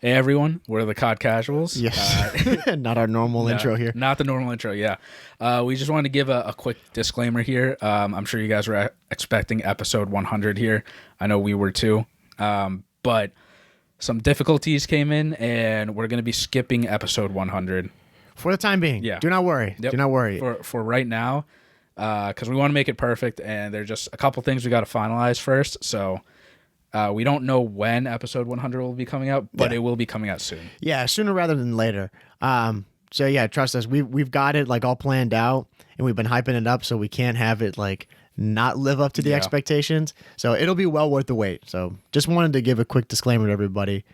Hey everyone, we're the COD Casuals. Yes. Not our normal intro here. Not the normal intro, yeah. We just wanted to give a quick disclaimer here. I'm sure you guys were expecting episode 100 here. I know we were too. But some difficulties came in, and we're going to be skipping episode 100. For the time being. Yeah. Do not worry. Yep. Do not worry. For right now, because we want to make it perfect, and there's just a couple things we got to finalize first, so... we don't know when episode 100 will be coming out, but it will be coming out soon. Yeah, sooner rather than later. So yeah, trust us. We've got it like all planned out, and we've been hyping it up, so we can't have it like not live up to the expectations. So it'll be well worth the wait. So just wanted to give a quick disclaimer to everybody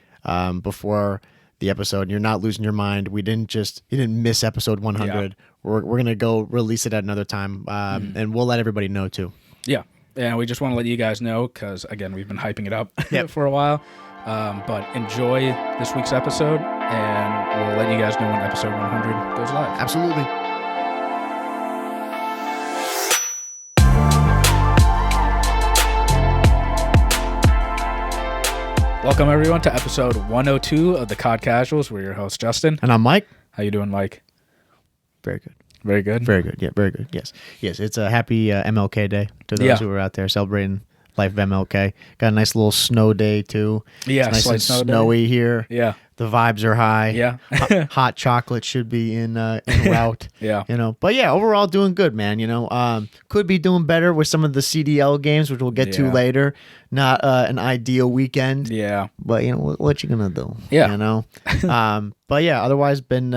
before the episode. You're not losing your mind. You didn't miss episode 100. Yeah. We're gonna go release it at another time, and we'll let everybody know too. Yeah. And we just want to let you guys know because, again, we've been hyping it up for a while. But enjoy this week's episode, and we'll let you guys know when episode 100 goes live. Absolutely. Welcome, everyone, to episode 102 of the COD Casuals. We're your host, Justin. And I'm Mike. How you doing, Mike? Very good. Very good? Very good. Yeah, very good. Yes. Yes, it's a happy MLK Day to those who are out there celebrating life of MLK. Got a nice little snow day, too. Yeah, it's nice and snowy here. Yeah. The vibes are high. Yeah. Hot chocolate should be en route. Yeah. But yeah, overall doing good, man. Could be doing better with some of the CDL games, which we'll get to later. Not an ideal weekend. Yeah. But what you gonna do? Yeah. But yeah, otherwise been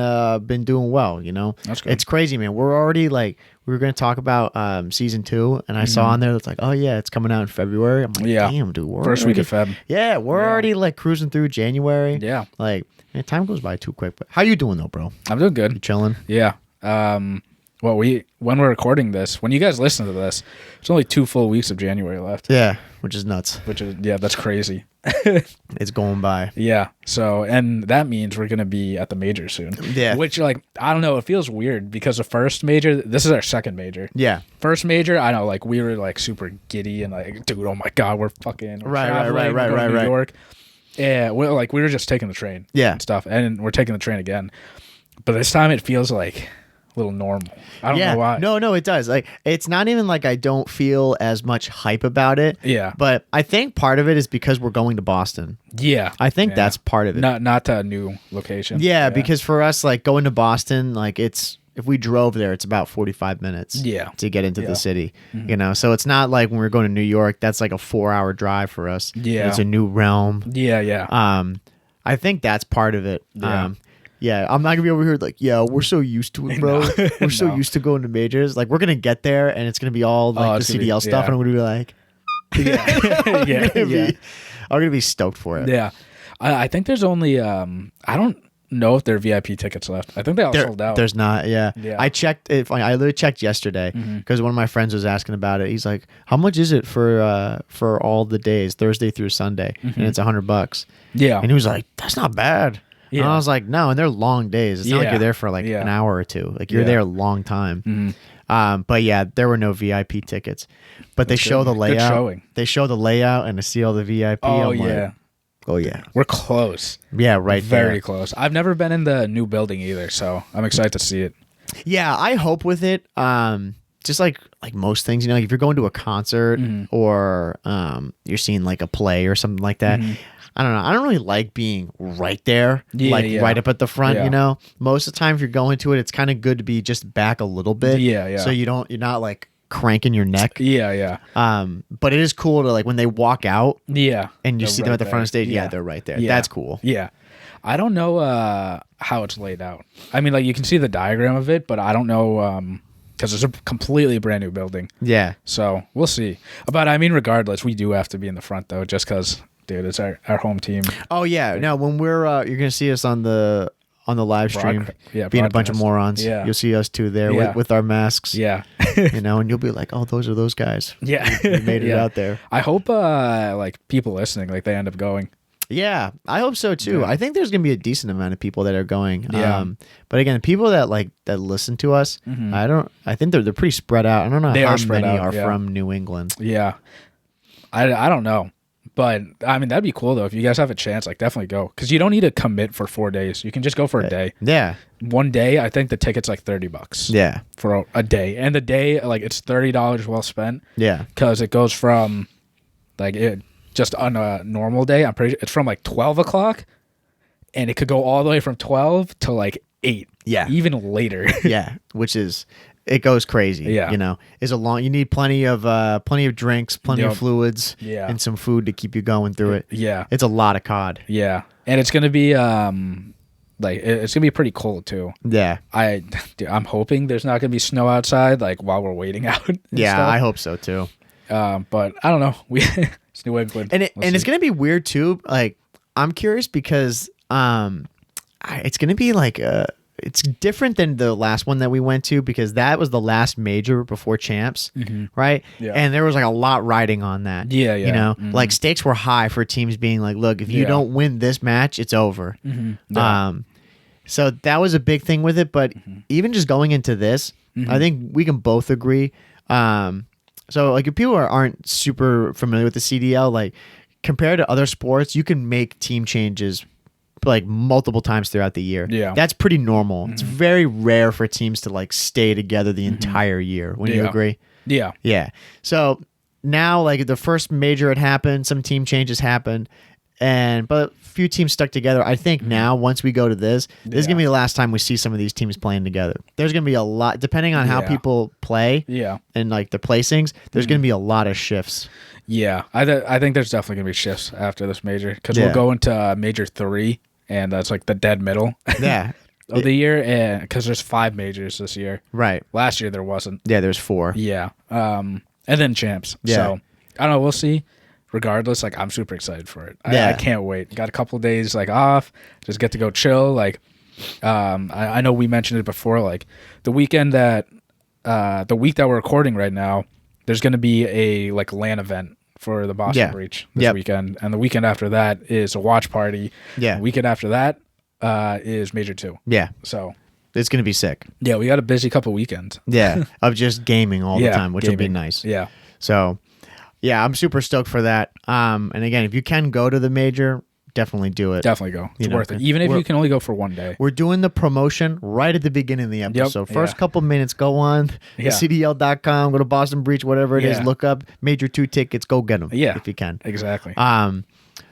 doing well. That's good. It's crazy, man. We're already like we were gonna talk about season 2, and I saw on there it's like, oh yeah, it's coming out in February. I'm like, damn, dude, we're first week of Feb. Yeah, we're already like cruising through January. Yeah. Like, man, time goes by too quick. But how you doing though, bro? I'm doing good. You chilling? Yeah. When we're recording this, when you guys listen to this, it's only 2 full weeks of January left. Yeah, which is nuts. That's crazy. It's going by. Yeah. So, and that means we're going to be at the major soon. Yeah. Which, like, I don't know, it feels weird because the first major, this is our second major. Yeah. First major, I know, like, we were, like, super giddy and, like, dude, oh my God, we're fucking traveling, we're going to New York. Yeah. We were just taking the train. Yeah. And stuff. And we're taking the train again. But this time it feels like a little normal. I don't know why. No, it does. Like, it's not even like I don't feel as much hype about it. Yeah. But I think part of it is because we're going to Boston. Yeah. I think that's part of it. Not to a new location. Yeah, because for us, like, going to Boston, like, if we drove there, it's about 45 minutes to get into the city. Mm-hmm. So it's not like when we're going to New York, that's like a 4-hour drive for us. Yeah. It's a new realm. Yeah. I think that's part of it. Yeah. Yeah, I'm not gonna be over here like, we're so used to it, bro. We're so used to going to majors. Like, we're gonna get there, and it's gonna be all like the CDL stuff, and I'm gonna be like, I'm gonna be stoked for it. Yeah, I think there's only I don't know if there are VIP tickets left. I think they all sold out. There's not. Yeah. I checked. I literally checked yesterday because one of my friends was asking about it. He's like, "How much is it for all the days, Thursday through Sunday?" And it's $100. Yeah, and he was like, "That's not bad." Yeah. And I was like, no, and they're long days. It's not like you're there for like an hour or two. Like, you're there a long time. Mm-hmm. But yeah, there were no VIP tickets. But they show the layout. Good showing. They show the layout and to see all the VIP. Oh, I'm like, oh, yeah. We're close. Yeah, right there. Very close. I've never been in the new building either, so I'm excited to see it. Yeah, I hope with it, just like most things, like if you're going to a concert or you're seeing like a play or something like that, I don't know. I don't really like being right there, right up at the front, Most of the time, if you're going to it, it's kind of good to be just back a little bit. Yeah. So you're not like cranking your neck. Yeah. But it is cool to like when they walk out. Yeah. And you see them at the front of the stage. Yeah, they're right there. Yeah. That's cool. Yeah. I don't know how it's laid out. I mean, like, you can see the diagram of it, but I don't know because it's a completely brand new building. Yeah. So we'll see. But I mean, regardless, we do have to be in the front though, just because. Dude, it's our home team. Oh yeah, no. When we're you're gonna see us on the live stream, being a bunch of morons. Yeah, you'll see us too there with our masks. Yeah, and you'll be like, oh, those are those guys. Yeah, we made it out there. I hope like people listening, like they end up going. Yeah, I hope so too. I think there's gonna be a decent amount of people that are going. Yeah. But again, people that listen to us, I think they're pretty spread out. I don't know how many are from New England. Yeah, I don't know. But I mean, that'd be cool though. If you guys have a chance, like definitely go, because you don't need to commit for 4 days. You can just go for a day. Yeah. One day, I think the ticket's like $30. Yeah. For a day, and the day like it's $30 well spent. Yeah. Because it goes from like it just on a normal day. I'm pretty. It's from like 12 o'clock, and it could go all the way from 12 to like 8. Yeah. Even later. Yeah. Which is. It goes crazy. Yeah. You know, it's a long. You need plenty of drinks, plenty of fluids, and some food to keep you going through it. Yeah. It's a lot of COD. Yeah, and it's gonna be like it's gonna be pretty cold too. Yeah. I'm hoping there's not gonna be snow outside like while we're waiting out. Yeah, stuff. I hope so too. But I don't know. It's New England, and it's gonna be weird too. Like I'm curious because it's gonna be like it's different than the last one that we went to because that was the last major before champs, right? Yeah. And there was like a lot riding on that. Yeah. You know, like stakes were high for teams being like, look, if you don't win this match, it's over. Yeah. So that was a big thing with it. But even just going into this, I think we can both agree. So like if people aren't super familiar with the CDL, like compared to other sports, you can make team changes like multiple times throughout the year. Yeah. That's pretty normal. It's very rare for teams to like stay together the entire year. Wouldn't you agree? Yeah. Yeah. So now like the first major had happened, some team changes happened, but a few teams stuck together. I think now once we go to this is gonna be the last time we see some of these teams playing together. There's gonna be a lot depending on how people play and like their placings, there's gonna be a lot of shifts. Yeah. I think there's definitely gonna be shifts after this major because we'll go into major 3. And that's like the dead middle of the year, and because there's 5 majors this year. Right. Last year there wasn't. Yeah, there's 4. Yeah. And then champs. Yeah. So I don't know. We'll see. Regardless, like I'm super excited for it. I can't wait. Got a couple of days like off. Just get to go chill. Like, I know we mentioned it before. Like the weekend that the week that we're recording right now, there's going to be a like LAN event for the Boston Breach this weekend, and the weekend after that is a watch party. Yeah, the weekend after that is Major 2. Yeah, so it's gonna be sick. Yeah, we got a busy couple weekends. Yeah, of just gaming all the time, which will be nice. Yeah. So, yeah, I'm super stoked for that. And again, if you can go to the major, definly do it. Definitely go. It's worth it. Even if you can only go for one day. We're doing the promotion right at the beginning of the episode. First couple minutes, go on CDL.com, go to Boston Breach, whatever it is, look up Major 2 tickets, go get them if you can. Exactly.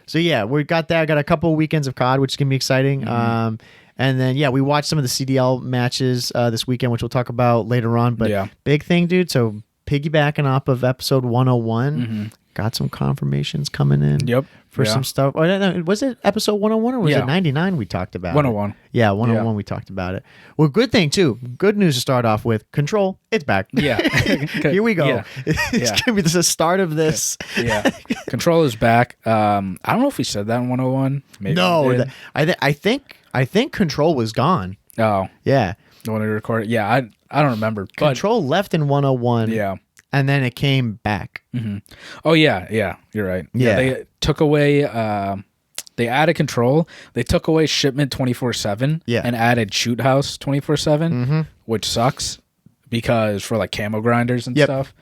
So yeah, we got that. Got a couple of weekends of COD, which is going to be exciting. And then, we watched some of the CDL matches this weekend, which we'll talk about later on. But big thing, dude. So piggybacking off of episode 101, got some confirmations coming in for some stuff. Oh, no, was it episode 101 or was it 99 we talked about 101. Yeah, 101 we talked about it. Well, good thing, too. Good news to start off with. Control, it's back. Yeah. Here we go. Yeah. It's going to be the start of this. Yeah. Control is back. I don't know if we said that in 101. Maybe no, I think Control was gone. Oh. Yeah. The one we recorded. Yeah, I don't remember. Control left in 101. Yeah. And then it came back. Oh, yeah. You're right. Yeah. They took away, they added Control. They took away Shipment 24/7 and added Shoot House 24/7, which sucks because for like camo grinders and stuff.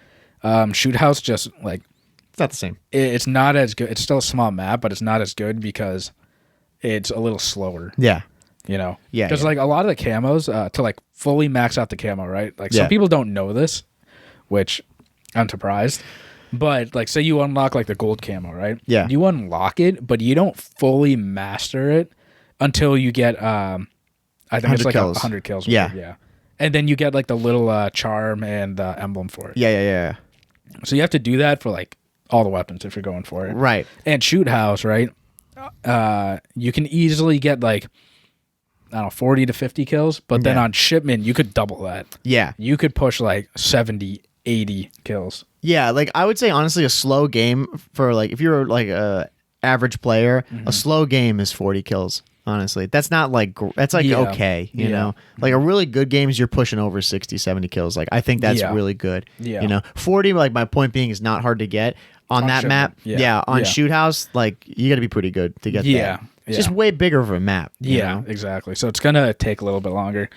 Shoot House just like... It's not the same. It's not as good. It's still a small map, but it's not as good because it's a little slower. Yeah. You know? Yeah. Because like a lot of the camos, to like fully max out the camo, right? Like some people don't know this, which... I'm surprised. But like say you unlock like the gold camo, right? Yeah. You unlock it, but you don't fully master it until you get I think it's like 100 kills. Yeah. And then you get like the little charm and the emblem for it. Yeah. So you have to do that for like all the weapons if you're going for it. Right. And Shoot House, right? You can easily get like I don't know, 40 to 50 kills, but then on Shipment you could double that. Yeah. You could push like 70 80 kills. Yeah, like I would say honestly a slow game for like if you're like a average player, a slow game is 40 kills. Honestly, that's not like that's like okay, you know. Like a really good game is you're pushing over 60, 70 kills. Like I think that's really good. Yeah. You know, 40 like my point being is not hard to get on that map. On Shoot House like you got to be pretty good to get that. It's just way bigger of a map. You know? Exactly. So it's going to take a little bit longer.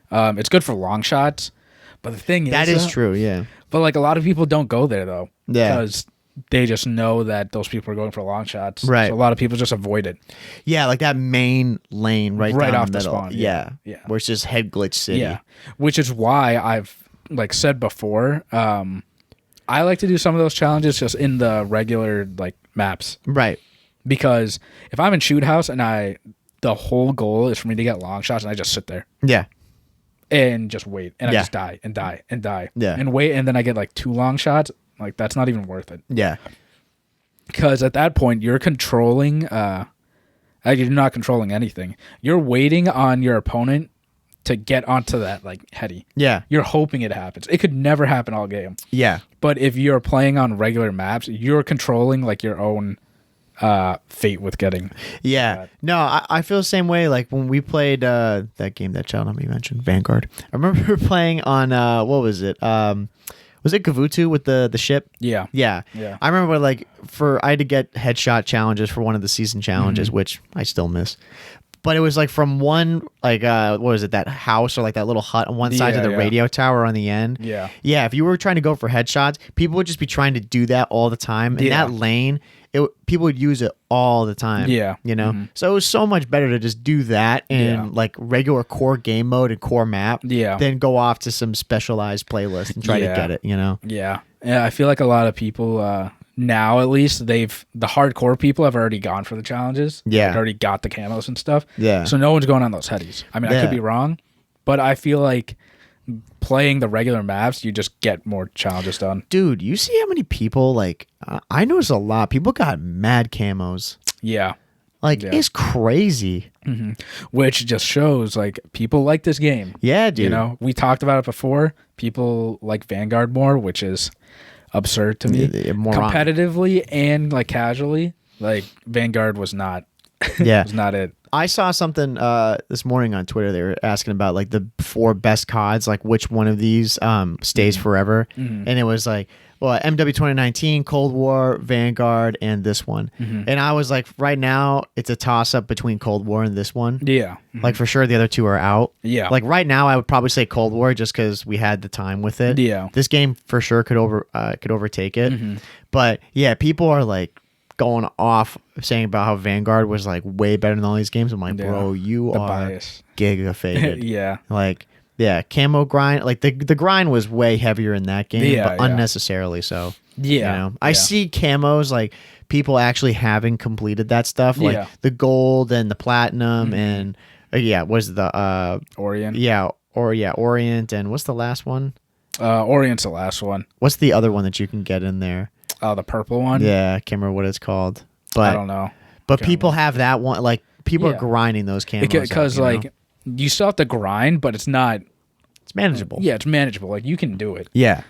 It's good for long shots. But the thing is... That is true, yeah. But like a lot of people don't go there though. Yeah. Because they just know that those people are going for long shots. Right. So a lot of people just avoid it. Yeah, like that main lane right down off the the middle. spawn. Yeah. Yeah. Where it's just head glitch city. Yeah. Which is why I've like said before, I like to do some of those challenges just in the regular like maps. Right. Because if I'm in shoot house and the whole goal is for me to get long shots and I just sit there. Yeah. And just wait. And I just die and die and die. Yeah. And wait, and then I get like 2 long shots. Like, that's not even worth it. Yeah. Because at that point, you're controlling... you're not controlling anything. You're waiting on your opponent to get onto that, like, heady. Yeah. You're hoping it happens. It could never happen all game. Yeah. But if you're playing on regular maps, you're controlling, like, your own fate with getting... Yeah. No, I feel the same way. Like, when we played that game that Sheldon you mentioned, Vanguard. I remember playing on, what was it? Was it MW2 with the ship? Yeah. Yeah. Yeah. I remember like I had to get headshot challenges for one of the season challenges, which I still miss. But it was like from one like what was it, that house or like that little hut on one side to the radio tower on the end. Yeah. Yeah. If you were trying to go for headshots, people would just be trying to do that all the time. In that lane, people would use it all the time. Yeah. You know? So it was so much better to just do that in like regular core game mode and core map than go off to some specialized playlist and try to get it, you know? Yeah. Yeah. I feel like a lot of people now, at least, the hardcore people have already gone for the challenges. Yeah. They've already got the camos and stuff. Yeah. So no one's going on those headies. I mean, I could be wrong, but I feel like playing the regular maps, you just get more challenges done. Dude, you see how many people, like, I noticed a lot. People got mad camos. Yeah. Like, it's crazy. Which just shows, like, people like this game. Yeah, dude. You know, we talked about it before. People like Vanguard more, which is absurd to me. Competitively and, like, casually. Like, Vanguard was not, was not it. I saw something this morning on Twitter. They were asking about like the 4 best CODs, like which one of these stays forever. And it was like, well, MW 2019, Cold War, Vanguard, and this one. And I was like, right now, it's a toss up between Cold War and this one. Yeah. Like for sure, the other 2 are out. Yeah. Like right now, I would probably say Cold War just because we had the time with it. Yeah. This game for sure could overtake it. But yeah, people are like going off saying about how Vanguard was like way better than all these games. I'm like, bro, you are bias. Giga faded. Yeah. Like, yeah, camo grind. Like the grind was way heavier in that game, but unnecessarily so. Yeah. You know? I see camos like people actually having completed that stuff, like the gold and the platinum and was the Orient. Yeah, Orient, and what's the last one? Orient's the last one. What's the other one that you can get in there? Oh, the purple one? Yeah, I can't remember what it's called. But I don't know. But people have that one. Like, people are grinding those camos. Because, like, you still have to grind, but it's not... It's manageable. Yeah, it's manageable. Like, you can do it. Yeah.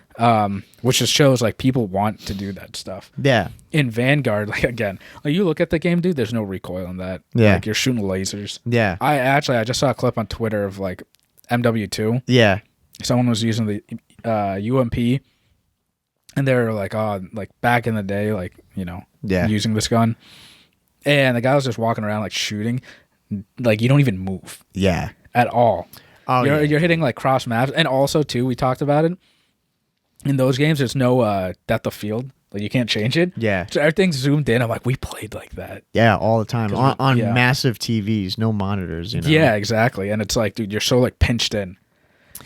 Which just shows, like, people want to do that stuff. Yeah. In Vanguard, like, again, like, you look at the game, dude, there's no recoil in that. Yeah. Like, you're shooting lasers. Yeah. I just saw a clip on Twitter of, like, MW2. Yeah. Someone was using the UMP, and they were like, oh, like, back in the day, like, you know, using this gun. And the guy was just walking around, like, shooting. Like, you don't even move. Yeah. At all. Oh, you're hitting, like, cross maps. And also, too, we talked about it. In those games, there's no depth of field. Like, you can't change it. Yeah. So everything's zoomed in. I'm like, we played like that. Yeah, all the time. On massive TVs, no monitors, you know? Yeah, exactly. And it's like, dude, you're so, like, pinched in.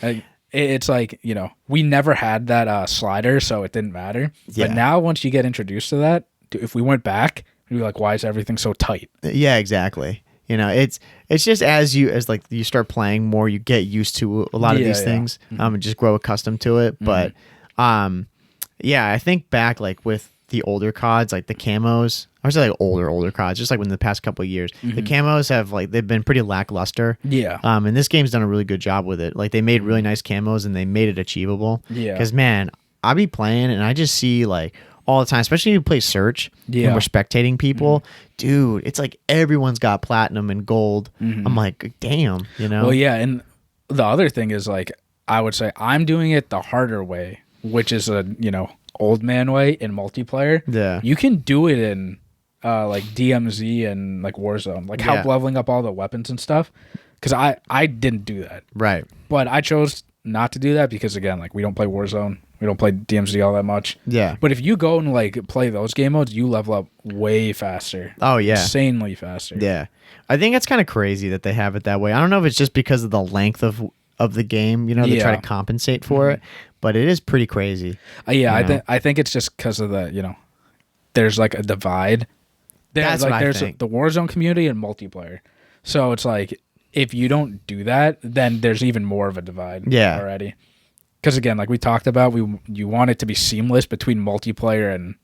Like, it's like, you know, we never had that slider, so it didn't matter. Yeah. But now, once you get introduced to that, dude, if we went back, we'd be like, why is everything so tight? Yeah, exactly. You know, it's just as you start playing more, you get used to a lot of these things, and just grow accustomed to it. But, I think back, like, with the older CODs, like the camos, I would say like older CODs, just like in the past couple of years, the camos have like, they've been pretty lackluster. Yeah. And this game's done a really good job with it. Like, they made really nice camos and they made it achievable. Yeah. Because, man, I be playing and I just see like all the time, especially if you play search and we're spectating people, dude, it's like everyone's got platinum and gold. I'm like, damn, you know? Well, yeah. And the other thing is, like, I would say I'm doing it the harder way, which is a, you know, old man way in multiplayer. Yeah. You can do it in like DMZ and like Warzone, like help leveling up all the weapons and stuff. Because I didn't do that. Right. But I chose not to do that because, again, like, we don't play Warzone. We don't play DMZ all that much. Yeah. But if you go and like play those game modes, you level up way faster. Oh yeah. Insanely faster. Yeah. I think it's kind of crazy that they have it that way. I don't know if it's just because of the length of the game, you know, they try to compensate for it, but it is pretty crazy. Yeah, I think it's just because of the, you know, there's like a divide. That's like what I there's think. the Warzone community and multiplayer. So it's like if you don't do that, then there's even more of a divide already. Because again, like we talked about, you want it to be seamless between multiplayer and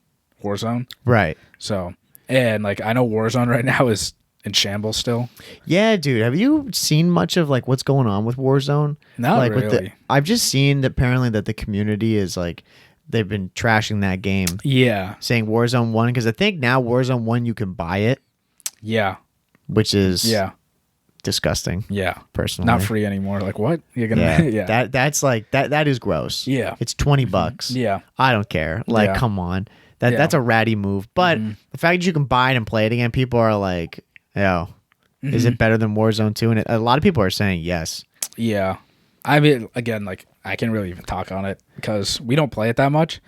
Warzone. Right. So, and like I know Warzone right now is in shambles still. Yeah, dude. Have you seen much of like what's going on with Warzone? Not like really. I've just seen that apparently that the community is like they've been trashing that game. Yeah. Saying Warzone 1 because I think now Warzone 1 you can buy it. Yeah. Which is disgusting. Yeah. Personally. Not free anymore. Like what? You're gonna That's like that is gross. Yeah. It's $20. Yeah. I don't care. Like come on. That's a ratty move. But the fact that you can buy it and play it again, people are like, yo, is it better than Warzone 2? And a lot of people are saying yes. Yeah. I mean, again, like I can't really even talk on it because we don't play it that much.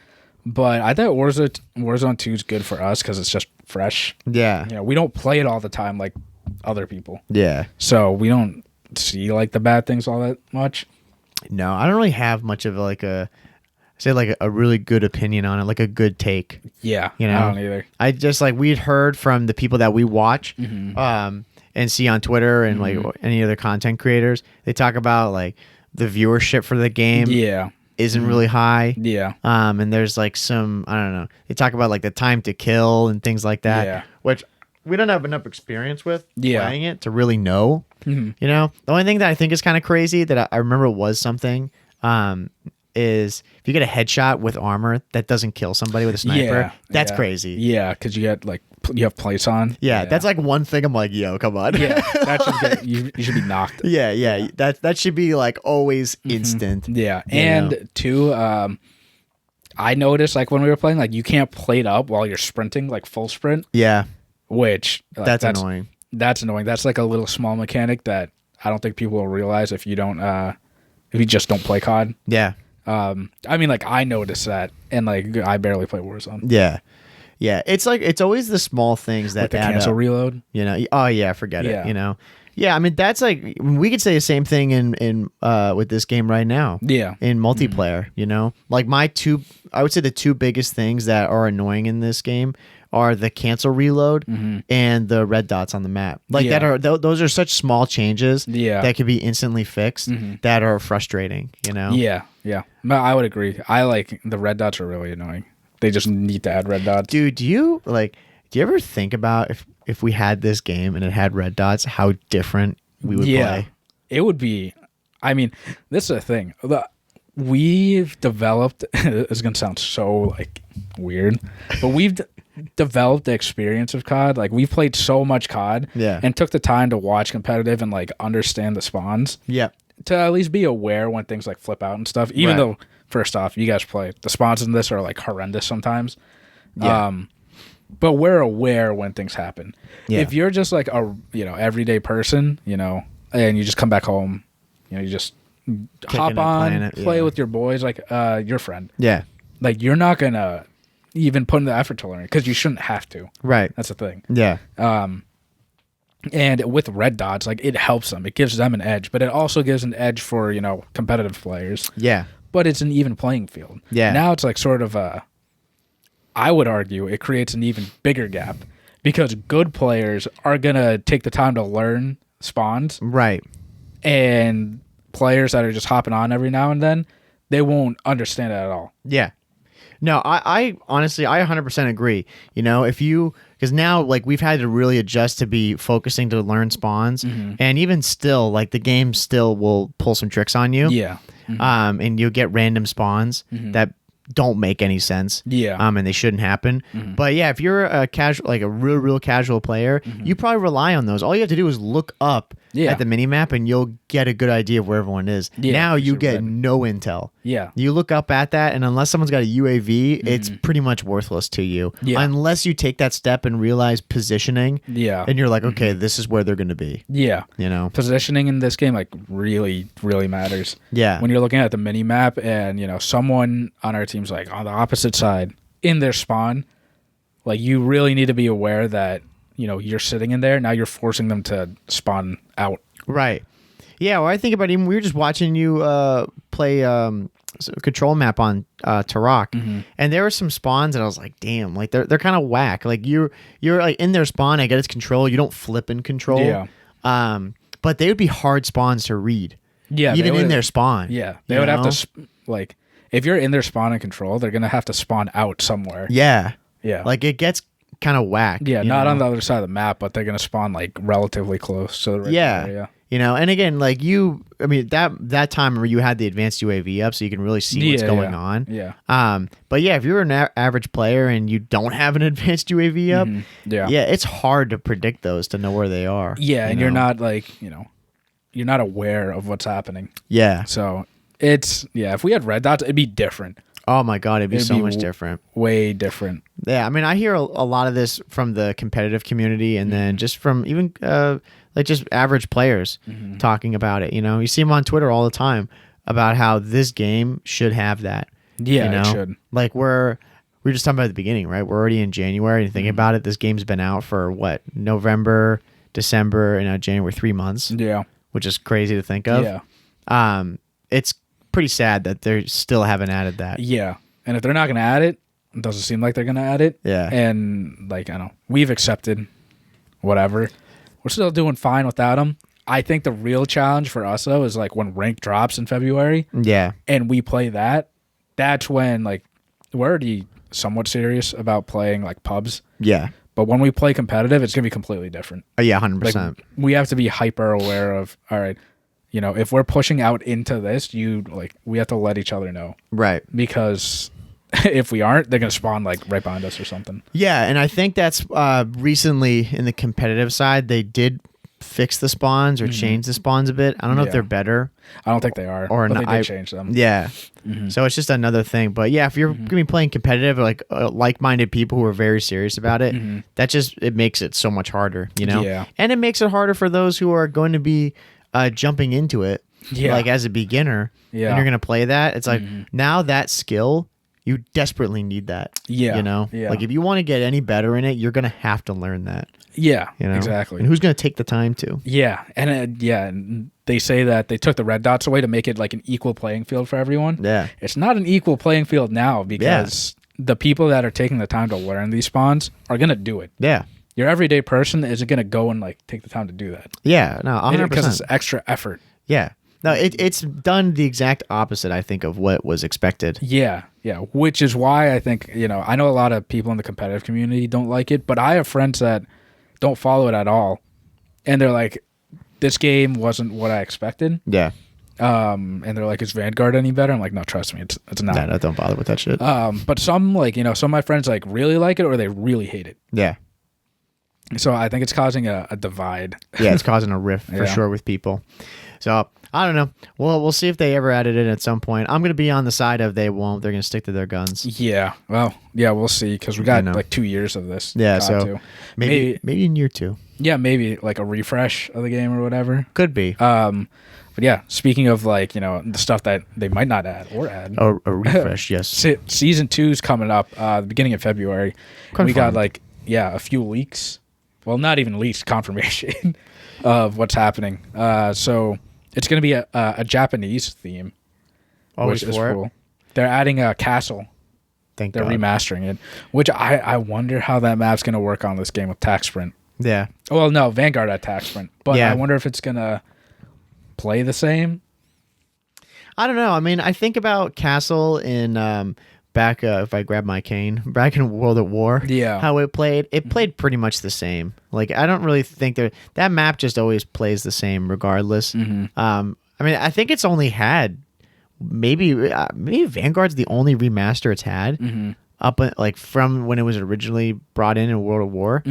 But I think Warzone 2 is good for us because it's just fresh. Yeah. You know, we don't play it all the time like other people. Yeah. So we don't see like the bad things all that much. No, I don't really have much of like a really good opinion on it, like a good take. Yeah. You know? I don't either. I just like we'd heard from the people that we watch and see on Twitter and like any other content creators. They talk about like the viewership for the game isn't really high. Yeah. And there's like some, I don't know. They talk about like the time to kill and things like that. Yeah. Which we don't have enough experience with playing it to really know. You know, the only thing that I think is kind of crazy that I remember was something is if you get a headshot with armor that doesn't kill somebody with a sniper, that's crazy. Yeah, because you have plates on. Yeah, that's like one thing I'm like, yo, come on. Yeah, that should you should be knocked. Yeah. That should be like always instant. Yeah, and two, I noticed like when we were playing, like you can't plate up while you're sprinting, like full sprint. Yeah, which like, that's annoying. That's annoying. That's like a little small mechanic that I don't think people will realize if you don't, if you just don't play COD. Yeah. I mean, like I noticed that, and like I barely play Warzone. Yeah. It's like it's always the small things that with the cancel reload. You know, oh yeah, forget it. You know, yeah. I mean, that's like we could say the same thing in with this game right now. Yeah, in multiplayer. You know, like I would say the two biggest things that are annoying in this game are the cancel reload and the red dots on the map. Like those are such small changes that could be instantly fixed that are frustrating, you know? Yeah. No, I would agree. I like the red dots are really annoying. They just need to add red dots. Dude, do you ever think about if we had this game and it had red dots, how different we would play? It would be, I mean, this is the thing. We've developed, it's going to sound so like weird, but we've developed the experience of COD. Like we've played so much COD and took the time to watch competitive and like understand the spawns. Yeah. To at least be aware when things like flip out and stuff. Even though, first off, you guys play, the spawns in this are like horrendous sometimes. Yeah. But we're aware when things happen. Yeah. If you're just like a everyday person, and you just come back home, you just hop on, play with your boys, like your friend. Yeah. Like you're not gonna even put in the effort to learn because you shouldn't have to. Right. That's the thing. Yeah. And with red dots, like it helps them. It gives them an edge, but it also gives an edge for, competitive players. Yeah. But it's an even playing field. Yeah. Now it's like sort of I would argue it creates an even bigger gap because good players are going to take the time to learn spawns. Right. And players that are just hopping on every now and then, they won't understand it at all. Yeah. No, I honestly, I 100% agree. Because now, like, we've had to really adjust to be focusing to learn spawns. And even still, like, the game still will pull some tricks on you. Yeah. And you'll get random spawns that don't make any sense. Yeah. And they shouldn't happen. But yeah, if you're a casual, like a real casual player, you probably rely on those. All you have to do is look up at the mini map, and you'll get a good idea of where everyone is. Yeah, now you get right. no intel. Yeah. You look up at that, and unless someone's got a UAV, it's pretty much worthless to you. Yeah. Unless you take that step and realize positioning. Yeah. And you're like, okay, this is where they're going to be. Yeah. You know? Positioning in this game like really, really matters. Yeah. When you're looking at the mini map and, you know, someone on our team's like on the opposite side in their spawn, like you really need to be aware that, you know, you're sitting in there. Now you're forcing them to spawn out. Right. Yeah, well, I think about even we were just watching you play control map on Turok, and there were some spawns, and I was like, damn, like they're kind of whack. Like you're like in their spawn, I get its control, you don't flip in control. Yeah. But they would be hard spawns to read. Yeah. Even in their spawn. Yeah. They would have to, like, if you're in their spawn and control, they're going to have to spawn out somewhere. Yeah. Yeah. Like it gets kind of whack. Yeah, not on the other side of the map, but they're going to spawn like relatively close to the right area. You know, and again, like I mean, that time where you had the advanced UAV up, so you can really see what's going on. Yeah. But yeah, if you're an average player and you don't have an advanced UAV up, yeah, it's hard to predict those to know where they are. Yeah, and you're not like, you know, you're not aware of what's happening. Yeah. So it's if we had red dots, it'd be different. Oh my god, it'd be so much different. Way different. Yeah, I mean, I hear a lot of this from the competitive community, and then just from even like just average players talking about it. You know, you see them on Twitter all the time about how this game should have that. Yeah, you know? It should. Like we were just talking about at the beginning, right? We're already in January, and thinking about it, this game's been out for what, November, December, and now January, 3 months. Yeah, which is crazy to think of. Yeah, it's pretty sad that they still haven't added that. Yeah, and if they're not going to add it, it doesn't seem like they're going to add it. Yeah, and like, I don't know, we've accepted whatever. We're still doing fine without them. I think the real challenge for us though is like when rank drops in February. Yeah, and we play that. That's when like we're already somewhat serious about playing like pubs. Yeah, but when we play competitive, it's gonna be completely different. Yeah, 100%. Like, we have to be hyper aware of. All right, you know, if we're pushing out into this, we have to let each other know, right? Because if we aren't, they're gonna spawn like right behind us or something. Yeah, and I think that's recently in the competitive side they did fix the spawns or change the spawns a bit. I don't know if they're better. I don't think they are, or but they did change them. Yeah, so it's just another thing. But yeah, if you're gonna be playing competitive, like like-minded people who are very serious about it, that just it makes it so much harder, you know. Yeah, and it makes it harder for those who are going to be jumping into it, like as a beginner. Yeah, and you're gonna play that. It's like now that skill. You desperately need that. Yeah. You know? Yeah. Like if you want to get any better in it, you're going to have to learn that. Yeah. You know? Exactly. And who's going to take the time to? Yeah. And and they say that they took the red dots away to make it like an equal playing field for everyone. Yeah. It's not an equal playing field now because the people that are taking the time to learn these spawns are going to do it. Yeah. Your everyday person isn't going to go and like take the time to do that. Yeah. No, 100%. Because it's extra effort. Yeah. No, it's done the exact opposite, I think, of what was expected. Yeah, yeah. Which is why I think, you know, I know a lot of people in the competitive community don't like it, but I have friends that don't follow it at all. And they're like, this game wasn't what I expected. Yeah. And they're like, is Vanguard any better? I'm like, no, trust me, it's not. No, don't bother with that shit. But some, like, you know, some of my friends like really like it or they really hate it. Yeah. So I think it's causing a divide. Yeah, it's causing a rift for sure with people. So I don't know. Well, we'll see if they ever added it at some point. I'm going to be on the side of they won't. They're going to stick to their guns. Yeah. Well, yeah, we'll see because we got like 2 years of this. Yeah, so maybe in year 2. Yeah, maybe like a refresh of the game or whatever. Could be. But yeah, speaking of like, you know, the stuff that they might not add or add. A refresh, yes. Season 2 is coming up the beginning of February. We got like, a few leaks. Well, not even leaks, confirmation of what's happening. So it's going to be a Japanese theme. Always which is for cool. it. They're adding a castle. They're remastering it, which I wonder how that map's going to work on this game with Tac Sprint. Yeah. Well, no, Vanguard at Tac Sprint. But I wonder if it's going to play the same. I don't know. I mean, I think about Castle in back, if I grab my cane, back in World at War. Yeah. How it played pretty much the same. Like, I don't really think that map just always plays the same regardless. I mean, I think it's only had maybe Vanguard's the only remaster it's had up like from when it was originally brought in World of War.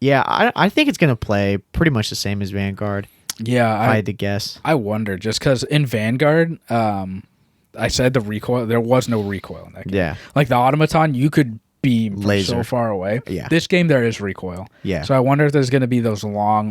Yeah, I think it's gonna play pretty much the same as Vanguard. Yeah, if I had to guess. I wonder, just because in Vanguard, I said the recoil. There was no recoil in that game. Yeah, like the automaton, you could be laser so far away. Yeah, this game there is recoil. Yeah, so I wonder if there's gonna be those long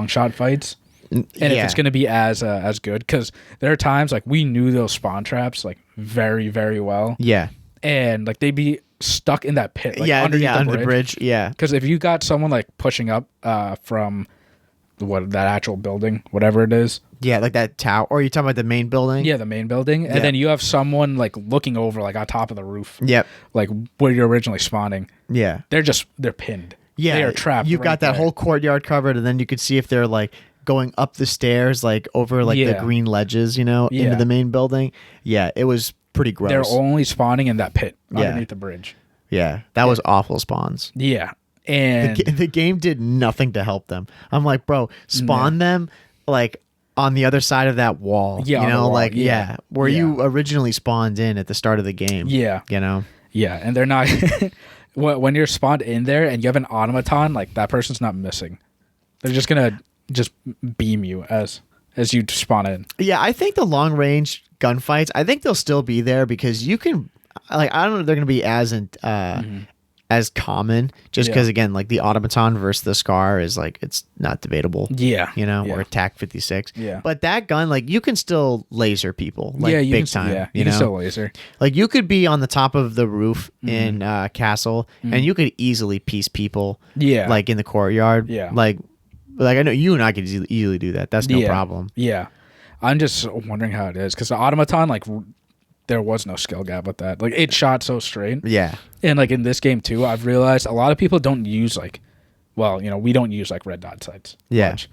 shot fights. And if it's going to be as good, because there are times like we knew those spawn traps like very, very well. Yeah, and like they'd be stuck in that pit. Like, under the bridge. Yeah, because if you got someone like pushing up from that actual building, whatever it is. Yeah, like that tower. Or are you talking about the main building? Yeah, the main building, and then you have someone like looking over like on top of the roof. Yep, like where you're originally spawning. Yeah, they're pinned. Yeah, they are trapped. You've got that whole courtyard covered, and then you could see if they're like going up the stairs, like over like the green ledges, into the main building. Yeah, it was pretty gross. They're only spawning in them underneath the bridge. Yeah, that was awful spawns. Yeah, and the game did nothing to help them. I'm like, bro, spawn them like on the other side of that wall. Yeah, where you originally spawned in at the start of the game. Yeah, Yeah, and they're not. When you're spawned in there and you have an automaton, like that person's not missing. They're just gonna beam you as you spawn in. Yeah, I think the long range gunfights, I think they'll still be there because you can, like, I don't know if they're gonna be as common, just because again, like the automaton versus the Scar is like it's not debatable. Yeah, or attack 56. Yeah, but that gun, like you can still laser people, like big time. Yeah, you can still laser. Like you could be on the top of the roof in Castle, and you could easily piece people. Yeah, like in the courtyard. Yeah, like I know you and I could easily do that. That's no problem. Yeah, I'm just wondering how it is because the automaton, like, there was no skill gap with that. Like, it shot so straight. Yeah, and like in this game too, I've realized a lot of people don't use we don't use like red dot sights. Yeah. Much.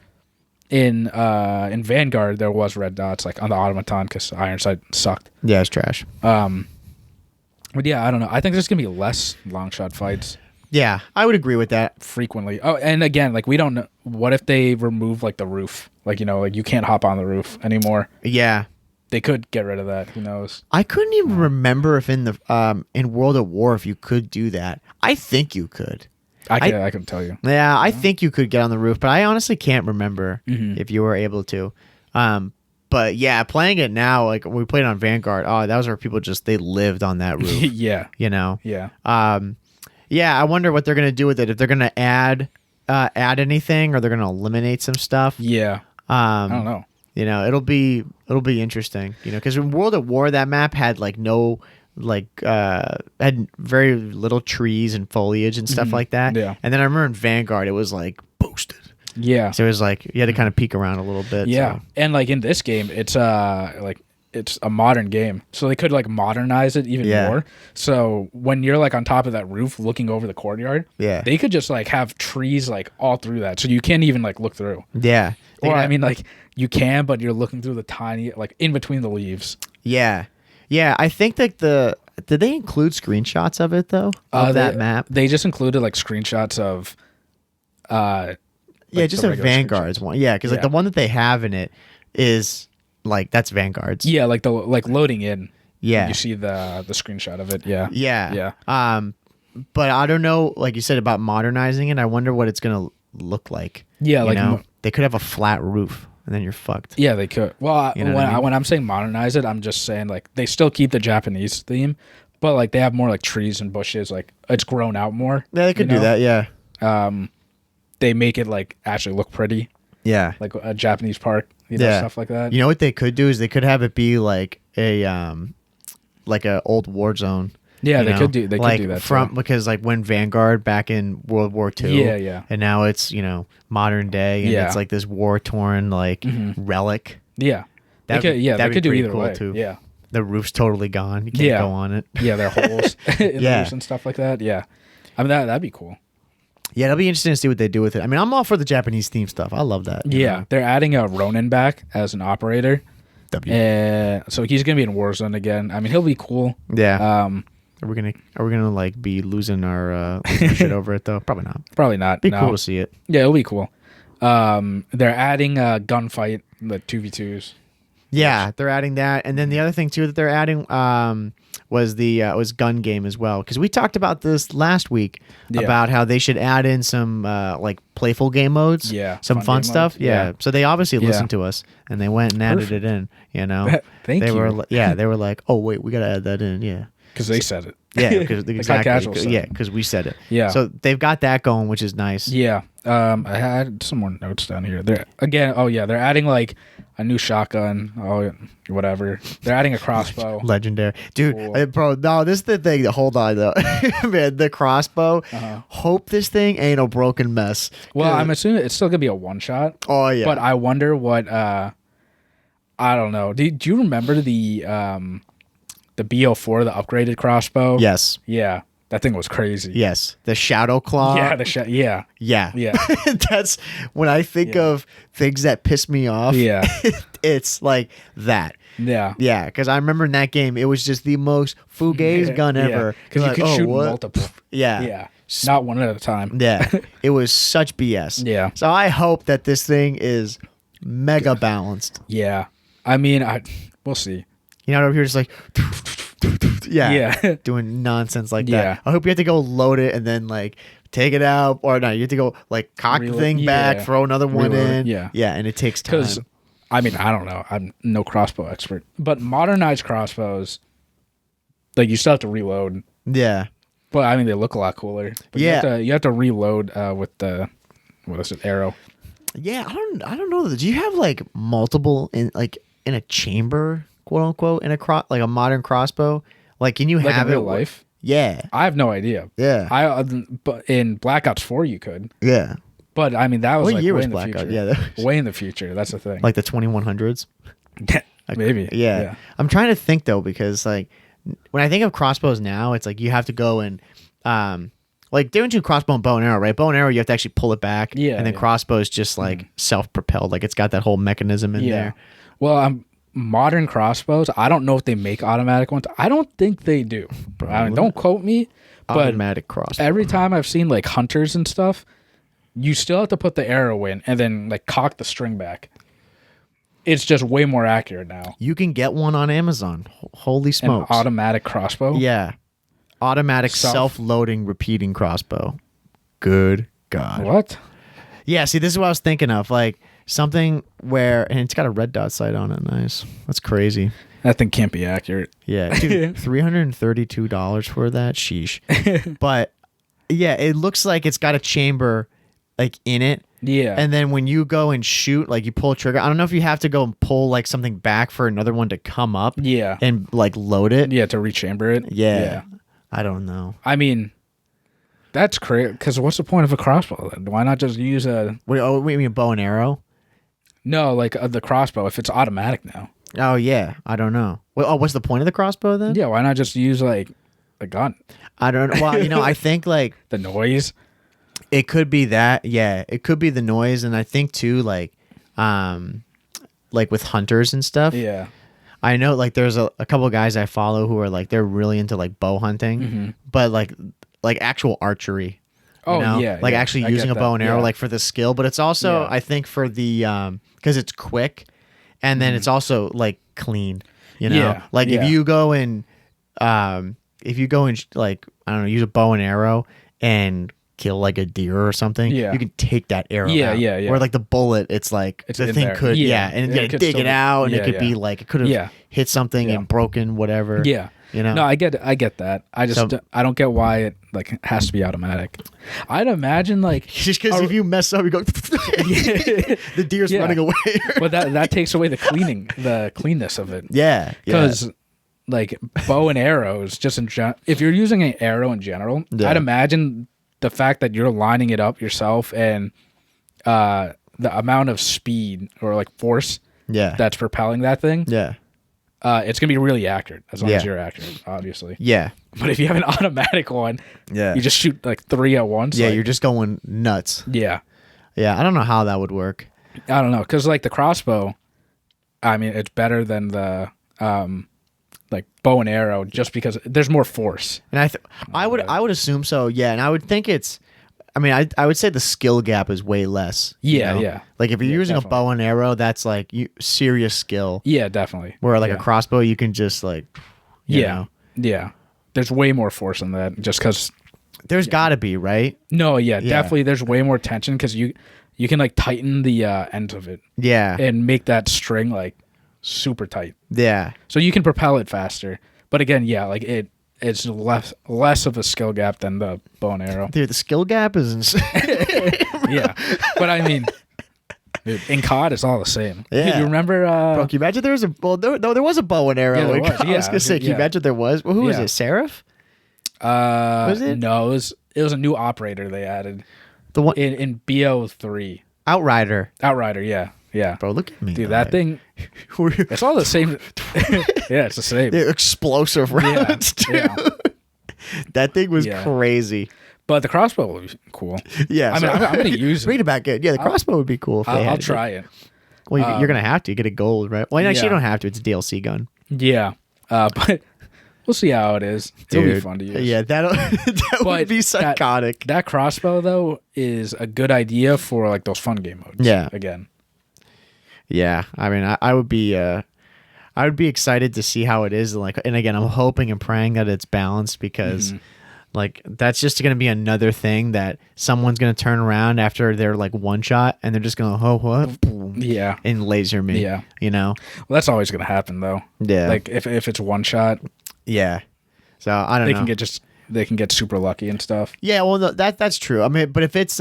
In Vanguard, there was red dots like on the automaton because iron sight sucked. Yeah, it's trash. But yeah, I don't know. I think there's gonna be less long shot fights. Yeah, I would agree with that. Frequently. Oh, and again, like we don't know. What if they remove like the roof? Like, like you can't hop on the roof anymore. Yeah. They could get rid of that. Who knows? I couldn't even remember if in the in World of War if you could do that. I think you could. I can tell you. Yeah, I think you could get on the roof, but I honestly can't remember if you were able to. But yeah, playing it now, like we played on Vanguard. Oh, that was where people they lived on that roof. Yeah. Yeah. Yeah, I wonder what they're gonna do with it. If they're gonna add anything, or they're gonna eliminate some stuff. Yeah. I don't know. It'll be interesting. Because in World of War, that map had like no had very little trees and foliage and stuff like that. Yeah. And then I remember in Vanguard, it was like boosted. Yeah. So it was like you had to kind of peek around a little bit. Yeah. So. And like in this game, it's it's a modern game, so they could like modernize it even more. So when you're like on top of that roof looking over the courtyard, they could just like have trees like all through that, so you can't even like look through. Yeah. Or I mean, like you can, but you're looking through the tiny like in between the leaves. Yeah. Yeah. I think that did they include screenshots of it though? Of that map? They just included like screenshots of just a Vanguard's one. Yeah, because like the one that they have in it is like that's Vanguard's. Yeah, like the loading in. Yeah, you see the screenshot of it. Yeah, yeah. But I don't know, like you said about modernizing it. I wonder what it's gonna look like. Yeah, like they could have a flat roof, and then you're fucked. Yeah, they could. Well, when I'm saying modernize it, I'm just saying like they still keep the Japanese theme, but like they have more like trees and bushes. Like it's grown out more. Yeah, they could do that. Yeah. They make it like actually look pretty. Yeah, like a Japanese park. Stuff like that. You know what they could do is they could have it be like a old war zone. Yeah, they could do that because like when Vanguard back in World War II. Yeah. And now it's modern day and it's like this war torn like relic. Yeah. They could do either cool way. Too. Yeah. The roof's totally gone. You can't go on it. Yeah, there are holes in the roofs and stuff like that. Yeah. I mean that'd be cool. Yeah, it'll be interesting to see what they do with it. I mean, I'm all for the Japanese theme stuff. I love that. Yeah, they're adding a Ronin back as an operator. So he's gonna be in Warzone again. I mean, he'll be cool. Yeah. Are we gonna like be losing our shit over it though? Probably not. Probably not. Be cool to see it. Yeah, it'll be cool. They're adding a gunfight, like 2v2s. Yeah, they're adding that, and then the other thing too that they're adding was gun game as well, because we talked about this last week about how they should add in some like playful game modes, some fun stuff. Yeah, so they obviously listened to us and they went and added it in. You know, Thank you. They were like, oh wait, we gotta add that in. Yeah, because they said it. Yeah, because exactly. Casuals said Yeah, because we said it. Yeah. So they've got that going, which is nice. Yeah. I had some more notes down here. They're adding like a new shotgun. Oh, whatever. They're adding a crossbow. Legendary, dude. Cool. Bro, no, this is the thing. Hold on though, man. The crossbow. Hope this thing ain't a broken mess. Well, I'm assuming it's still gonna be a one shot. Oh yeah. But I wonder what. I don't know. Do you remember the BO4, the upgraded crossbow? Yes. Yeah. That thing was crazy. Yes. The Shadow Claw. Yeah, Yeah. That's when I think of things that piss me off. Yeah. It's like that. Yeah. Yeah. Because I remember in that game, it was just the most fugazi gun ever. Because you could shoot multiple. Yeah. Yeah. Not one at a time. Yeah. It was such BS. Yeah. So I hope that this thing is mega balanced. Yeah. I mean, we'll see. You know, you're just like, doing nonsense like that. I hope you have to go load it and then like take it out, or no, you have to go like cock the thing back, throw another one in. Yeah, and it takes time. Because I mean, I don't know, I'm no crossbow expert, but modernized crossbows, like you still have to reload. Yeah, but I mean, they look a lot cooler. But you have to reload with the arrow. Yeah, I don't know. Do you have like multiple in a chamber? "Quote unquote" in a modern crossbow, like can you like have in it real life? Yeah, I have no idea. Yeah, but in Black Ops 4 you could. Yeah, but I mean that was what like year way was in the Black future. Ops? Yeah, that was way in the future. That's the thing. Like the 2100s. Maybe. Yeah. I'm trying to think though, because like when I think of crossbows now, it's like you have to go and like doing two crossbow and bow and arrow, right? Bow and arrow, you have to actually pull it back. Yeah, and then crossbow is just like self-propelled, like it's got that whole mechanism in there. Well, modern crossbows, I don't know if they make automatic ones. I don't think they do. I mean, don't quote me, but automatic crossbow. Every time I've seen like hunters and stuff, you still have to put the arrow in and then like cock the string back. It's just way more accurate now. You can get one on Amazon. Holy smokes. An automatic crossbow? Yeah. Automatic self-loading repeating crossbow. Good God. What? Yeah, see, this is what I was thinking of. Like something where, and it's got a red dot sight on it. Nice. That's crazy. That thing can't be accurate. Yeah, dude, $332 for that. Sheesh. But yeah, it looks like it's got a chamber like in it. Yeah. And then when you go and shoot, like you pull a trigger. I don't know if you have to go and pull like something back for another one to come up. Yeah. And like load it. Yeah, to rechamber it. Yeah. I don't know. I mean, that's crazy. Because what's the point of a crossbow then? Why not just use a... Wait, you mean a bow and arrow? No, like the crossbow, if it's automatic now. Oh, yeah. I don't know. Well, what's the point of the crossbow then? Yeah, why not just use like a gun? I don't know. Well, I think like... the noise? It could be that. Yeah, it could be the noise. And I think too, like with hunters and stuff. Yeah. I know like there's a couple of guys I follow who are like, they're really into like bow hunting, but like actual archery. Oh, yeah. Like actually using a bow and arrow, like for the skill, but it's also, I think for the, cause it's quick and then it's also like clean, like if you go and, like, I don't know, use a bow and arrow and kill like a deer or something, you can take that arrow out. Yeah. Where like the bullet, it's like the thing there. and you gotta dig it out, and it could be like it could have hit something and broken whatever. Yeah. No, I get that. I just I don't get why it like has to be automatic. I'd imagine like just because if you mess up, you go the deer's running away. But that takes away the cleanness of it. Yeah. Because like bow and arrows, just in if you're using an arrow in general, I'd imagine the fact that you're lining it up yourself and the amount of speed or like force that's propelling that thing, it's gonna be really accurate as long as you're accurate, obviously. Yeah. But if you have an automatic one, you just shoot like 3 at once. Yeah, you're just going nuts. Yeah. Yeah, I don't know how that would work. I don't know, because like the crossbow, I mean, it's better than the like bow and arrow just because there's more force. And I would assume so, yeah. And I would think it's I mean, I would say the skill gap is way less. Yeah, yeah. Like if you're using definitely. a bow and arrow, that's like serious skill. Yeah, definitely. Where like yeah. a crossbow, you can just like, you know. Yeah. There's way more force in that just because. There's got to be, right? No, definitely. There's way more tension because you can like tighten the ends of it. Yeah. And make that string like super tight. Yeah. So you can propel it faster. But again, like it's less of a skill gap than the bow and arrow. Dude, the skill gap is insane. Yeah. But I mean, dude, in COD, it's all the same. Yeah. You remember? Bro, can you imagine there was there was a bow and arrow. Yeah, there in was. COD. I was going to say, can you imagine there was? Well, who was it? Seraph? Was it? No, it was a new operator they added. The one in BO3. Outrider. Outrider, yeah. Bro, look at me. Dude, that thing, it's all the same. Yeah, it's the same. The explosive rounds, too. Yeah. That thing was crazy. But the crossbow would be cool. Yeah. I mean, I'm going to use it. Read it back in. Yeah, the crossbow would be cool. If I'll try it. Well, you're going to have to get a gold, right? Well, actually, you don't have to. It's a DLC gun. Yeah. But we'll see how it is. It'll be fun to use. Yeah, that would be psychotic. That crossbow, though, is a good idea for like those fun game modes. Yeah. Again. Yeah. I mean, I would be excited to see how it is. Like, and again, I'm hoping and praying that it's balanced because like that's just going to be another thing that someone's going to turn around after they're like one shot and they're just going to and laser me. Yeah. You know? Well, that's always going to happen though. Yeah. Like if it's one shot. Yeah. So I don't know. They can get super lucky and stuff. Yeah. Well, that's true. I mean, but if it's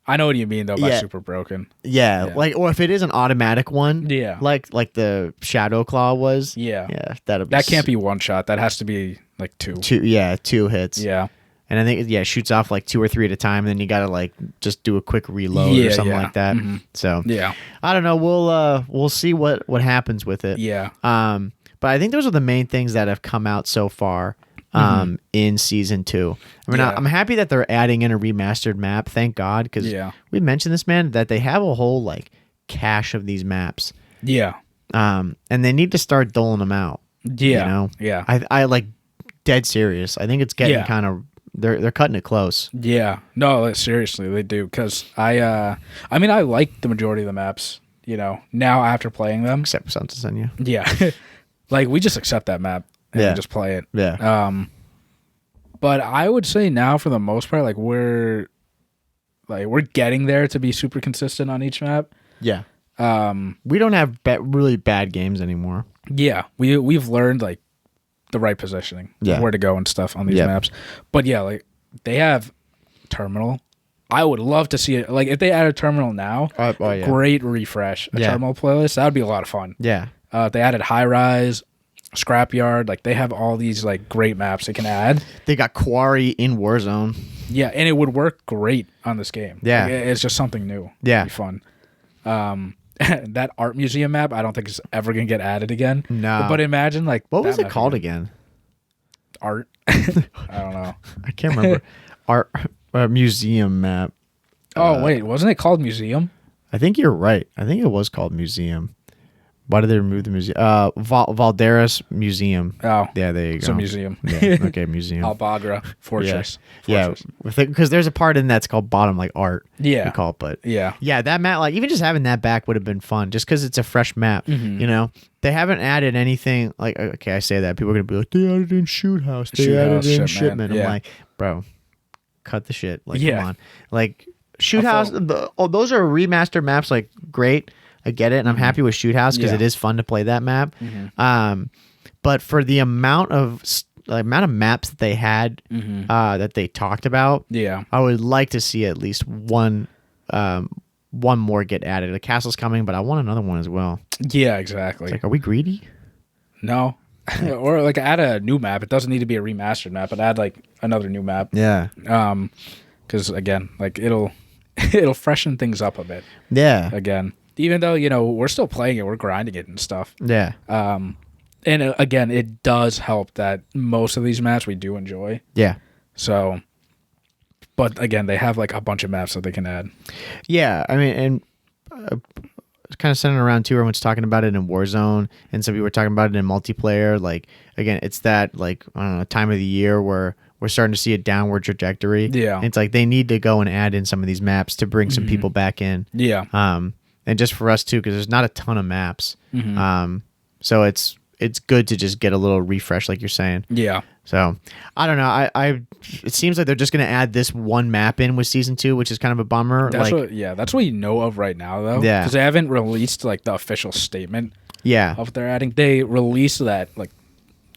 I know what you mean though by super broken. Yeah, like or if it is an automatic one, like the Shadow Claw was, that can't be one shot. That has to be like two. Two hits. Yeah, and I think it shoots off like 2 or 3 at a time, and then you gotta like just do a quick reload or something like that. Mm-hmm. So I don't know. We'll see what happens with it. Yeah. But I think those are the main things that have come out so far. In season 2. I mean, I'm happy that they're adding in a remastered map. Thank God, because we mentioned this, man, that they have a whole like cache of these maps. Yeah. And they need to start doling them out. Yeah. You know? Yeah. I like dead serious. I think it's getting kind of they're cutting it close. Yeah. No, seriously, they do. Because I mean, I like the majority of the maps. You know, now after playing them, except Sons of Senya. Yeah. Like we just accept that map. And just play it. Yeah. But I would say now, for the most part, like we're getting there to be super consistent on each map. Yeah. We don't have really bad games anymore. Yeah, we've learned like the right positioning, where to go and stuff on these maps. But yeah, like they have terminal. I would love to see it. Like if they add a terminal now, great refresh. A terminal playlist, that would be a lot of fun. Yeah. If they added high rise. Scrapyard, like they have all these like great maps they can add. They got Quarry in Warzone. Yeah, and it would work great on this game. Yeah, like, it's just something new. Yeah, it'd be fun. That art museum map, I don't think it's ever gonna get added again. No, but imagine like what was it called again? Art. I don't know. I can't remember. Art museum map. Oh wait, wasn't it called museum? I think you're right. I think it was called museum. Why did they remove the museum? Valderas Museum. Oh. Yeah, there you go. It's a museum. Yeah, okay, museum. Albagra Fortress. Yeah, because there's a part in that's called bottom, like art. Yeah. We call it, but yeah, that map, like even just having that back would have been fun, just because it's a fresh map. You know, they haven't added anything. Like, okay, I say that people are gonna be like, they added in Shoot House, they added in Shipment. I'm like, bro, cut the shit. Like, come on, like Shoot House. Those are remastered maps. Like, great. I get it, and I'm happy with Shoot House because it is fun to play that map. But for the amount of maps that they had that they talked about, I would like to see at least one more get added. The castle's coming, but I want another one as well. Yeah, exactly. It's like, are we greedy? No. Or like add a new map. It doesn't need to be a remastered map, but add like another new map. Yeah. Because again, like it'll freshen things up a bit. Yeah. Again. Even though, you know, we're still playing it, we're grinding it and stuff. Yeah. And again, it does help that most of these maps we do enjoy. Yeah. So, but again, they have like a bunch of maps that they can add. Yeah. I mean, and it's kind of centered around too. Everyone's talking about it in Warzone, and some people were talking about it in multiplayer. Like, again, it's that like, I don't know, time of the year where we're starting to see a downward trajectory. Yeah. And it's like they need to go and add in some of these maps to bring some people back in. Yeah. And just for us too, because there's not a ton of maps. Mm-hmm. So it's good to just get a little refresh, like you're saying. Yeah. So I don't know. It seems like they're just gonna add this one map in with season 2, which is kind of a bummer. That's like, that's what you know of right now, though. Yeah. Because they haven't released like the official statement yeah, of what they're adding. They released that like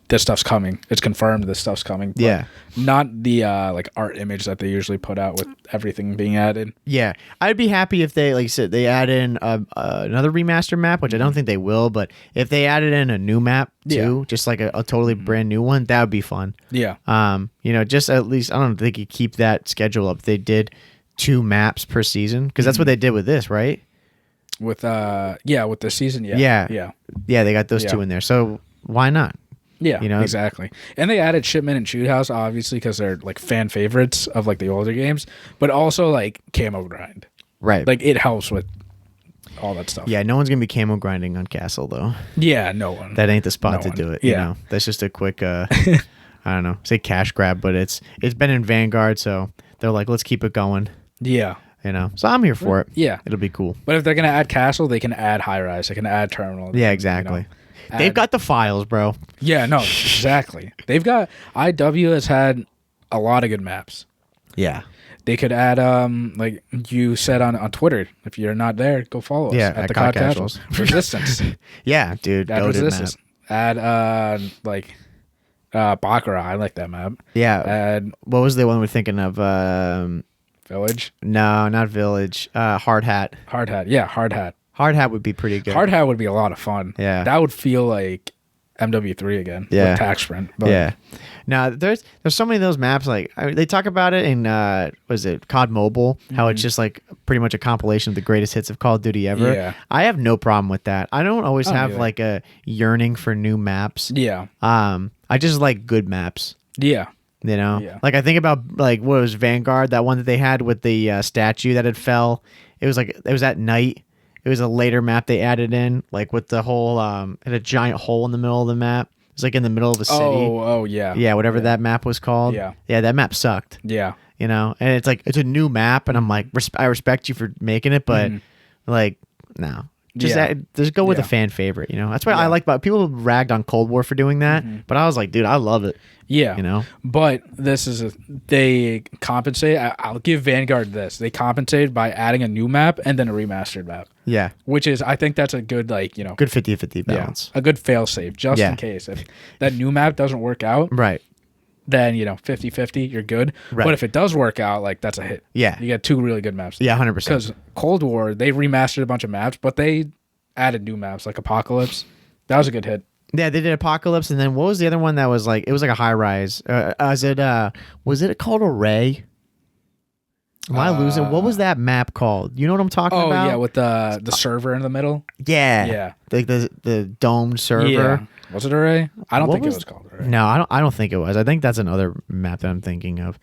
this stuff's coming. It's confirmed this stuff's coming. But Yeah. not the like art image that they usually put out with everything being added. yeah. I'd be happy if they, like you said, they add in another remaster map, which I don't think they will. But if they added in a new map too, just like a totally brand new one, that would be fun. Yeah. Just at least I don't know if they could keep that schedule up. They did 2 maps per season because that's what they did with this, right? With with the season, Yeah. They got those 2 in there. So why not? Yeah, You know? exactly. And they added Shipment and Shoot House, obviously, because they're like fan favorites of like the older games, but also like Camo Grind. Right. Like it helps with all that stuff. Yeah, no one's gonna be camo grinding on Castle though. Yeah, no one. That ain't the spot No to one. do it. Yeah. You know, that's just a quick. I don't know, say cash grab, but it's been in Vanguard, so they're like, let's keep it going. Yeah. You know, so I'm here for it. Yeah. It'll be cool. But if they're gonna add Castle, they can add High Rise. They can add Terminal. Yeah, exactly. They've got the files, bro. Yeah, no, exactly. They've got IW has had a lot of good maps. Yeah. They could add like you said on Twitter. If you're not there, go follow us Yeah, at the COD COD Casuals. Resistance. Yeah, dude. Add goated Resistance. map. Add Baccarat. I like that map. Yeah. Add What was the one we're thinking of? Village. No, not Village. Hard Hat. Hard Hat. Yeah, Hard Hat. Hard Hat would be pretty good. Hard Hat would be a lot of fun. Yeah. That would feel like MW3 again. Yeah. With Tax Sprint. But Yeah. Now there's so many of those maps. Like they talk about it in was it COD Mobile? How it's just like pretty much a compilation of the greatest hits of Call of Duty ever. Yeah. I have no problem with that. I don't always have either. like a yearning for new maps. Yeah. I just like good maps. Yeah. You know, Yeah. like I think about like what was Vanguard, that one that they had with the statue that had fell. It was at night. It was a later map they added in, like with the whole it had a giant hole in the middle of the map. It was like in the middle of a city. Oh yeah. Yeah, whatever that map was called. Yeah. Yeah, that map sucked. Yeah. You know, and it's like it's a new map, and I'm like, I respect you for making it, but like, no, just go with a fan favorite. You know, that's what I like about people ragged on Cold War for doing that, but I was like, dude, I love it. Yeah. You know, But this is they compensate. I'll give Vanguard this. They compensated by adding a new map and then a remastered map. yeah, Which is, I think that's a good, like, you know, good 50-50 balance. a good fail safe just Yeah. in case. If that new map doesn't work out, Right. then, you know, 50-50, you're good. Right. But if it does work out, like, that's a hit. Yeah. You get 2 really good maps. Yeah, 100%. Because Cold War, they remastered a bunch of maps, but they added new maps, like Apocalypse. That was a good hit. Yeah, they did Apocalypse, and then what was the other one that was like? It was like a high rise. Was it called Array? Am I losing? What was that map called? You know what I'm talking Oh, about? yeah, with the server in the middle. Yeah, Yeah. like the domed server. Yeah. Was it Array? I don't What think was- it was called Array. No, I don't think it was. I think that's another map that I'm thinking of.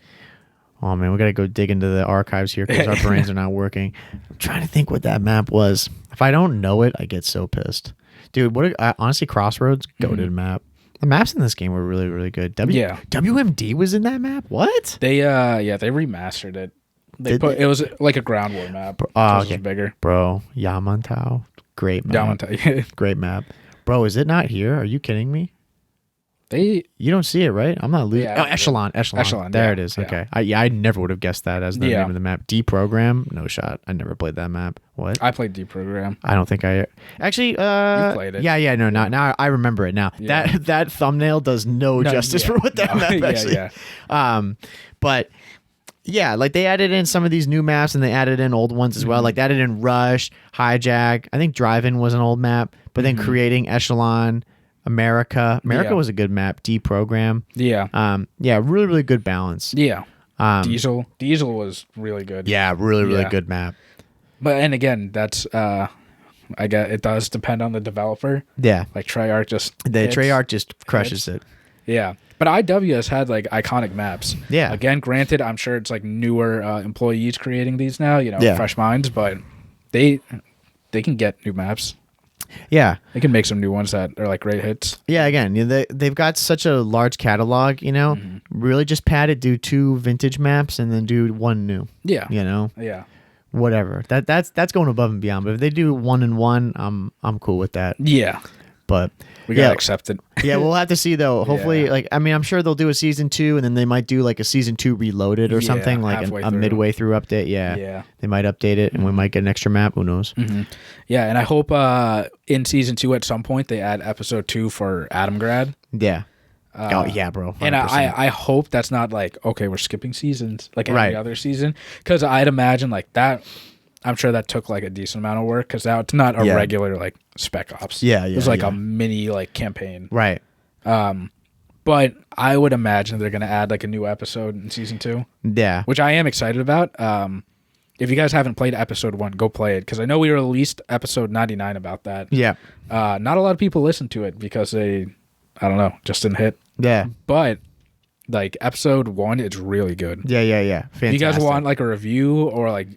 Oh man, we gotta go dig into the archives here because our brains are not working. I'm trying to think what that map was. If I don't know it, I get so pissed, dude. Honestly, Crossroads goated map. The maps in this game were really really good. Yeah. WMD was in that map. What? They they remastered it. It was like a ground war map. 'Cause it was bigger. Bro, Yamantau, great map. Yamantau. Great map, bro. Is it not here? Are you kidding me? You don't see it, right? I'm not losing. Yeah, Oh, Echelon. There yeah, it is. yeah. Okay. I never would have guessed that as the Yeah. name of the map. Deprogram? No shot. I never played that map. What? I played Deprogram. I don't think I actually. You played it. Yeah. No. Now I remember it. Now Yeah. that thumbnail does no justice for what that map actually. Yeah. But yeah, like they added in some of these new maps and they added in old ones as well. Like they added in Rush, Hijack. I think Drive-In was an old map, but then creating Echelon. America Yeah. was a good map. Deprogram. Yeah. Really, really good balance. Yeah. Diesel was really good. Yeah, really, really Yeah. good map. But and again, that's I guess it does depend on the developer. Yeah, Like Treyarch just Treyarch just crushes it. Yeah. But IW has had like iconic maps. Yeah. Again, granted, I'm sure it's like newer employees creating these now, you know, Yeah. fresh minds, but they can get new maps. Yeah. They can make some new ones that are like great hits. Yeah, again, they've got such a large catalog, really just pad it, do 2 vintage maps, and then do 1 new. Yeah. Yeah. Whatever. That's going above and beyond. But if they do 1 and 1, I'm cool with that. Yeah. But we gotta accept it. Yeah, we'll have to see though. Hopefully, I'm sure they'll do a season 2, and then they might do like a season 2 reloaded or something, like a midway through update. Yeah. They might update it, and we might get an extra map. Who knows? Yeah, and I hope in season 2 at some point they add episode 2 for Adamgrad. Yeah. Oh yeah, bro. 100%. And I hope that's not like, okay, we're skipping seasons like every other season, because I'd imagine like that. I'm sure that took like a decent amount of work, because now it's not a regular like Spec Ops. Yeah. It was like a mini like campaign. Right. But I would imagine they're gonna add like a new episode in season 2. Yeah. Which I am excited about. If you guys haven't played episode 1, go play it, because I know we released episode 99 about that. Yeah. Not a lot of people listened to it because they, I don't know, just didn't hit. Yeah. But like episode 1 is really good. Yeah. Fantastic. If you guys want like a review, or like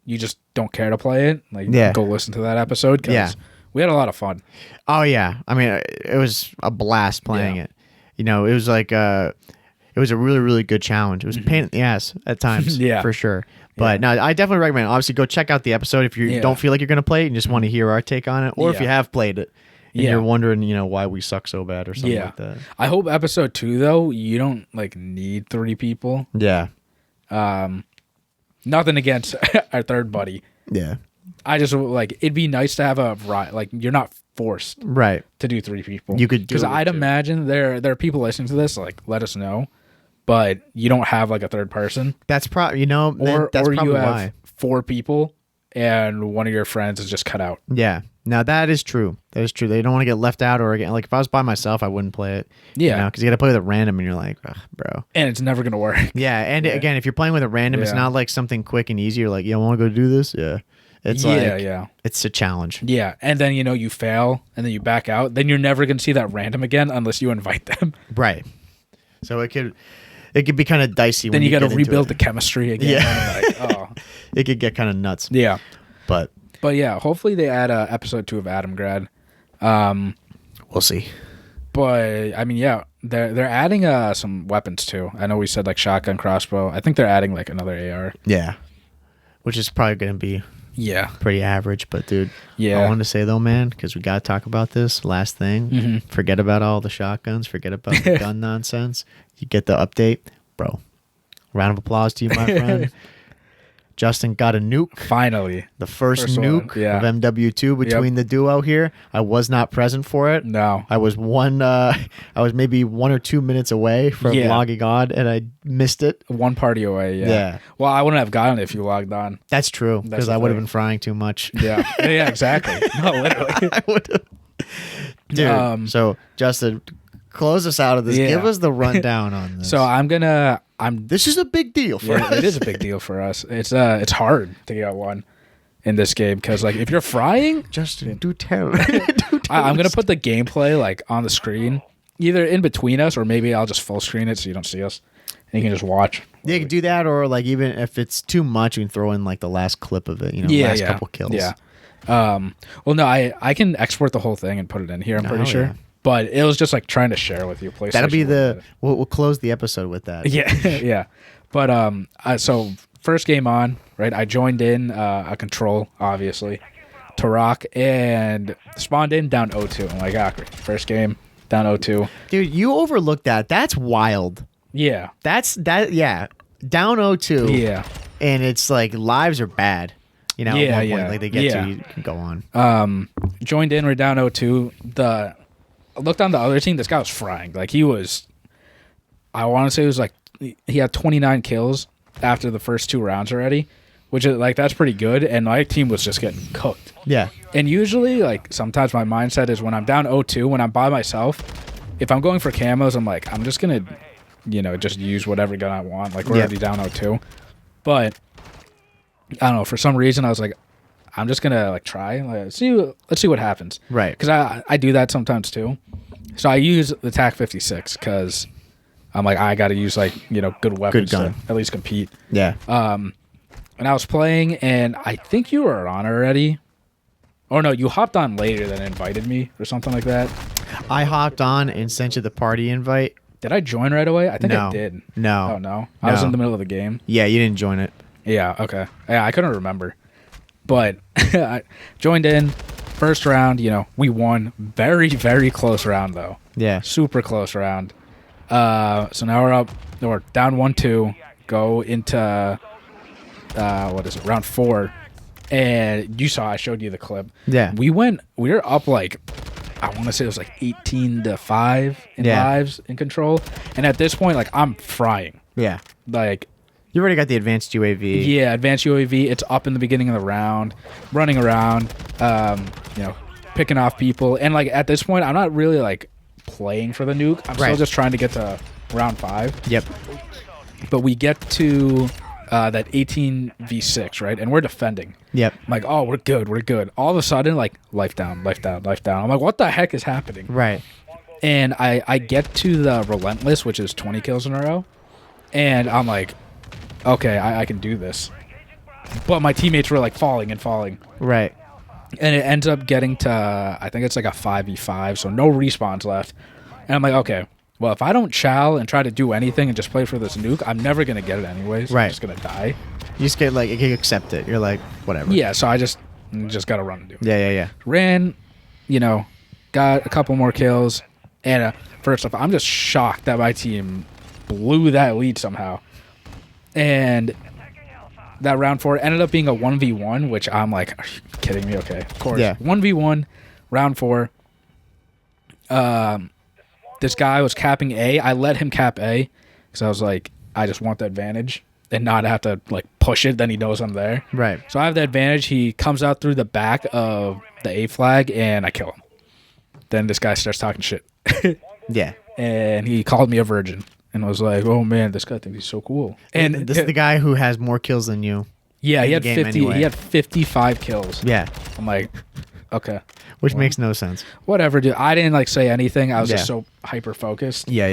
you just don't care to play it, like go listen to that episode, because we had a lot of fun. Oh yeah. I mean, it was a blast playing it. It was like it was a really, really good challenge. It was a pain in the ass at times, for sure. But no, I definitely recommend. Obviously, go check out the episode if you don't feel like you're going to play it and just want to hear our take on it, or if you have played it and you're wondering, why we suck so bad or something like that. I hope episode 2 though, you don't like need 3 people. Yeah. Nothing against our third buddy. Yeah. I just like, it'd be nice to have a like you're not forced to do 3 people. You could do, because I'd imagine there are people listening to this, like, let us know, but you don't have like a third person. That's probably or probably you have why. 4 people and one of your friends is just cut out. Yeah. Now that is true. That is true. They don't want to get left out, or again, like if I was by myself, I wouldn't play it. Yeah, because you got to play with a random, and you're like, ugh, bro. And it's never gonna work. Yeah, and again, if you're playing with a random, it's not like something quick and easy. You're like, you want to go do this? Yeah. It's it's a challenge. Yeah, and then you fail, and then you back out. Then you're never gonna see that random again unless you invite them. Right. So it could be kind of dicey. Then you got to rebuild the chemistry again. Yeah. It could get kind of nuts. Yeah. But yeah, hopefully they add episode 2 of Adamgrad. We'll see. But I mean, they're adding some weapons too. I know we said like shotgun, crossbow. I think they're adding like another AR. Yeah, which is probably going to be pretty average. But dude, I wanted to say though, man, because we got to talk about this last thing. Forget about all the shotguns. Forget about the gun nonsense. You get the update, bro. Round of applause to you, my friend. Justin got a nuke. Finally. The first nuke of MW2 between the duo here. I was not present for it. No. I was maybe 1 or 2 minutes away from logging on, and I missed it. 1 party away, yeah. Well, I wouldn't have gotten it if you logged on. That's true, because I would have been frying too much. Yeah. Yeah, exactly. No, literally. I would have. Dude, so Justin, close us out of this. Give us the rundown on this. So this is a big deal for us. It is a big deal for us. It's hard to get 1 in this game, because like if you're frying, Justin, do tell. I'm gonna put the gameplay like on the screen, either in between us, or maybe I'll just full screen it so you don't see us, and you can just watch. Yeah, you can do that, or like even if it's too much, you can throw in like the last clip of it. Last couple kills. Yeah. Well, no, I can export the whole thing and put it in here. I'm pretty sure. Yeah. But it was just like trying to share with you. PlayStation. That'll be we'll close the episode with that. Yeah, yeah. But so first game on, right? I joined in a control, obviously, to rock, and spawned in down 0-2. I'm like, great. First game down 0-2. Dude, you overlooked that. That's wild. Yeah. Yeah. Down 0-2. Yeah. And it's like lives are bad. At one point, like they get to you can go on. Joined in, we're down 0-2. I looked on the other team. This guy was frying. Like he was, I want to say it was like he had 29 kills after the first 2 rounds already, which is like that's pretty good. And my team was just getting cooked. Yeah. And usually, like sometimes my mindset is when I'm down 0-2, when I'm by myself, if I'm going for camos, I'm like I'm just gonna, just use whatever gun I want. Like we're already down 0-2, but I don't know, for some reason I was like, I'm just gonna like try. Let's see what happens. Right. Because I do that sometimes too. So I use the TAC 56 because I'm like I got to use like good weapons to at least compete. Yeah. And I was playing, and I think you were on already. Oh no, you hopped on later than invited me or something like that. I hopped on and sent you the party invite. Did I join right away? I think No. I did. No. Oh no. I was in the middle of the game. Yeah, you didn't join it. Yeah, okay. Yeah, I couldn't remember. But I joined in. First round, we won. Very, very close round, though. Yeah. Super close round. So now we're down 1-2. Go into, round 4. And you saw, I showed you the clip. Yeah. We were up like, I want to say it was like 18-5 in lives in control. And at this point, like, I'm frying. Yeah. Like, you already got the advanced UAV. yeah, advanced UAV. It's up in the beginning of the round, running around, picking off people. And like at this point, I'm not really like playing for the nuke. I'm still just trying to get to round 5. Yep. But we get to that 18v6, right? And we're defending. Yep. I'm like, oh, we're good. All of a sudden, like life down. I'm like, what the heck is happening? Right. And I get to the relentless, which is 20 kills in a row, and I'm like, okay, I can do this. But my teammates were like falling. Right. And it ends up getting to, I think it's like a 5v5, so no respawns left. And I'm like, okay, well, if I don't chow and try to do anything and just play for this nuke, I'm never going to get it anyways. Right. I'm just going to die. You just get like, you accept it. You're like, whatever. Yeah, so I just got to run and do it. Yeah. Ran, got a couple more kills. And first off, I'm just shocked that my team blew that lead somehow. And that round 4 ended up being a 1v1, which I'm like, are you kidding me? Okay, of course. Yeah. 1v1, round 4. This guy was capping A. I let him cap A because I was like, I just want the advantage and not have to like push it. Then he knows I'm there. Right. So I have the advantage. He comes out through the back of the A flag and I kill him. Then this guy starts talking shit. Yeah. And he called me a virgin. And was like, oh man, this guy thinks he's so cool. And this is the guy who has more kills than you. Yeah, he had 50. Anyway. He had 55 kills. Yeah. I'm like, okay, which makes no sense. Whatever, dude. I didn't like say anything. I was just so hyper focused. Yeah.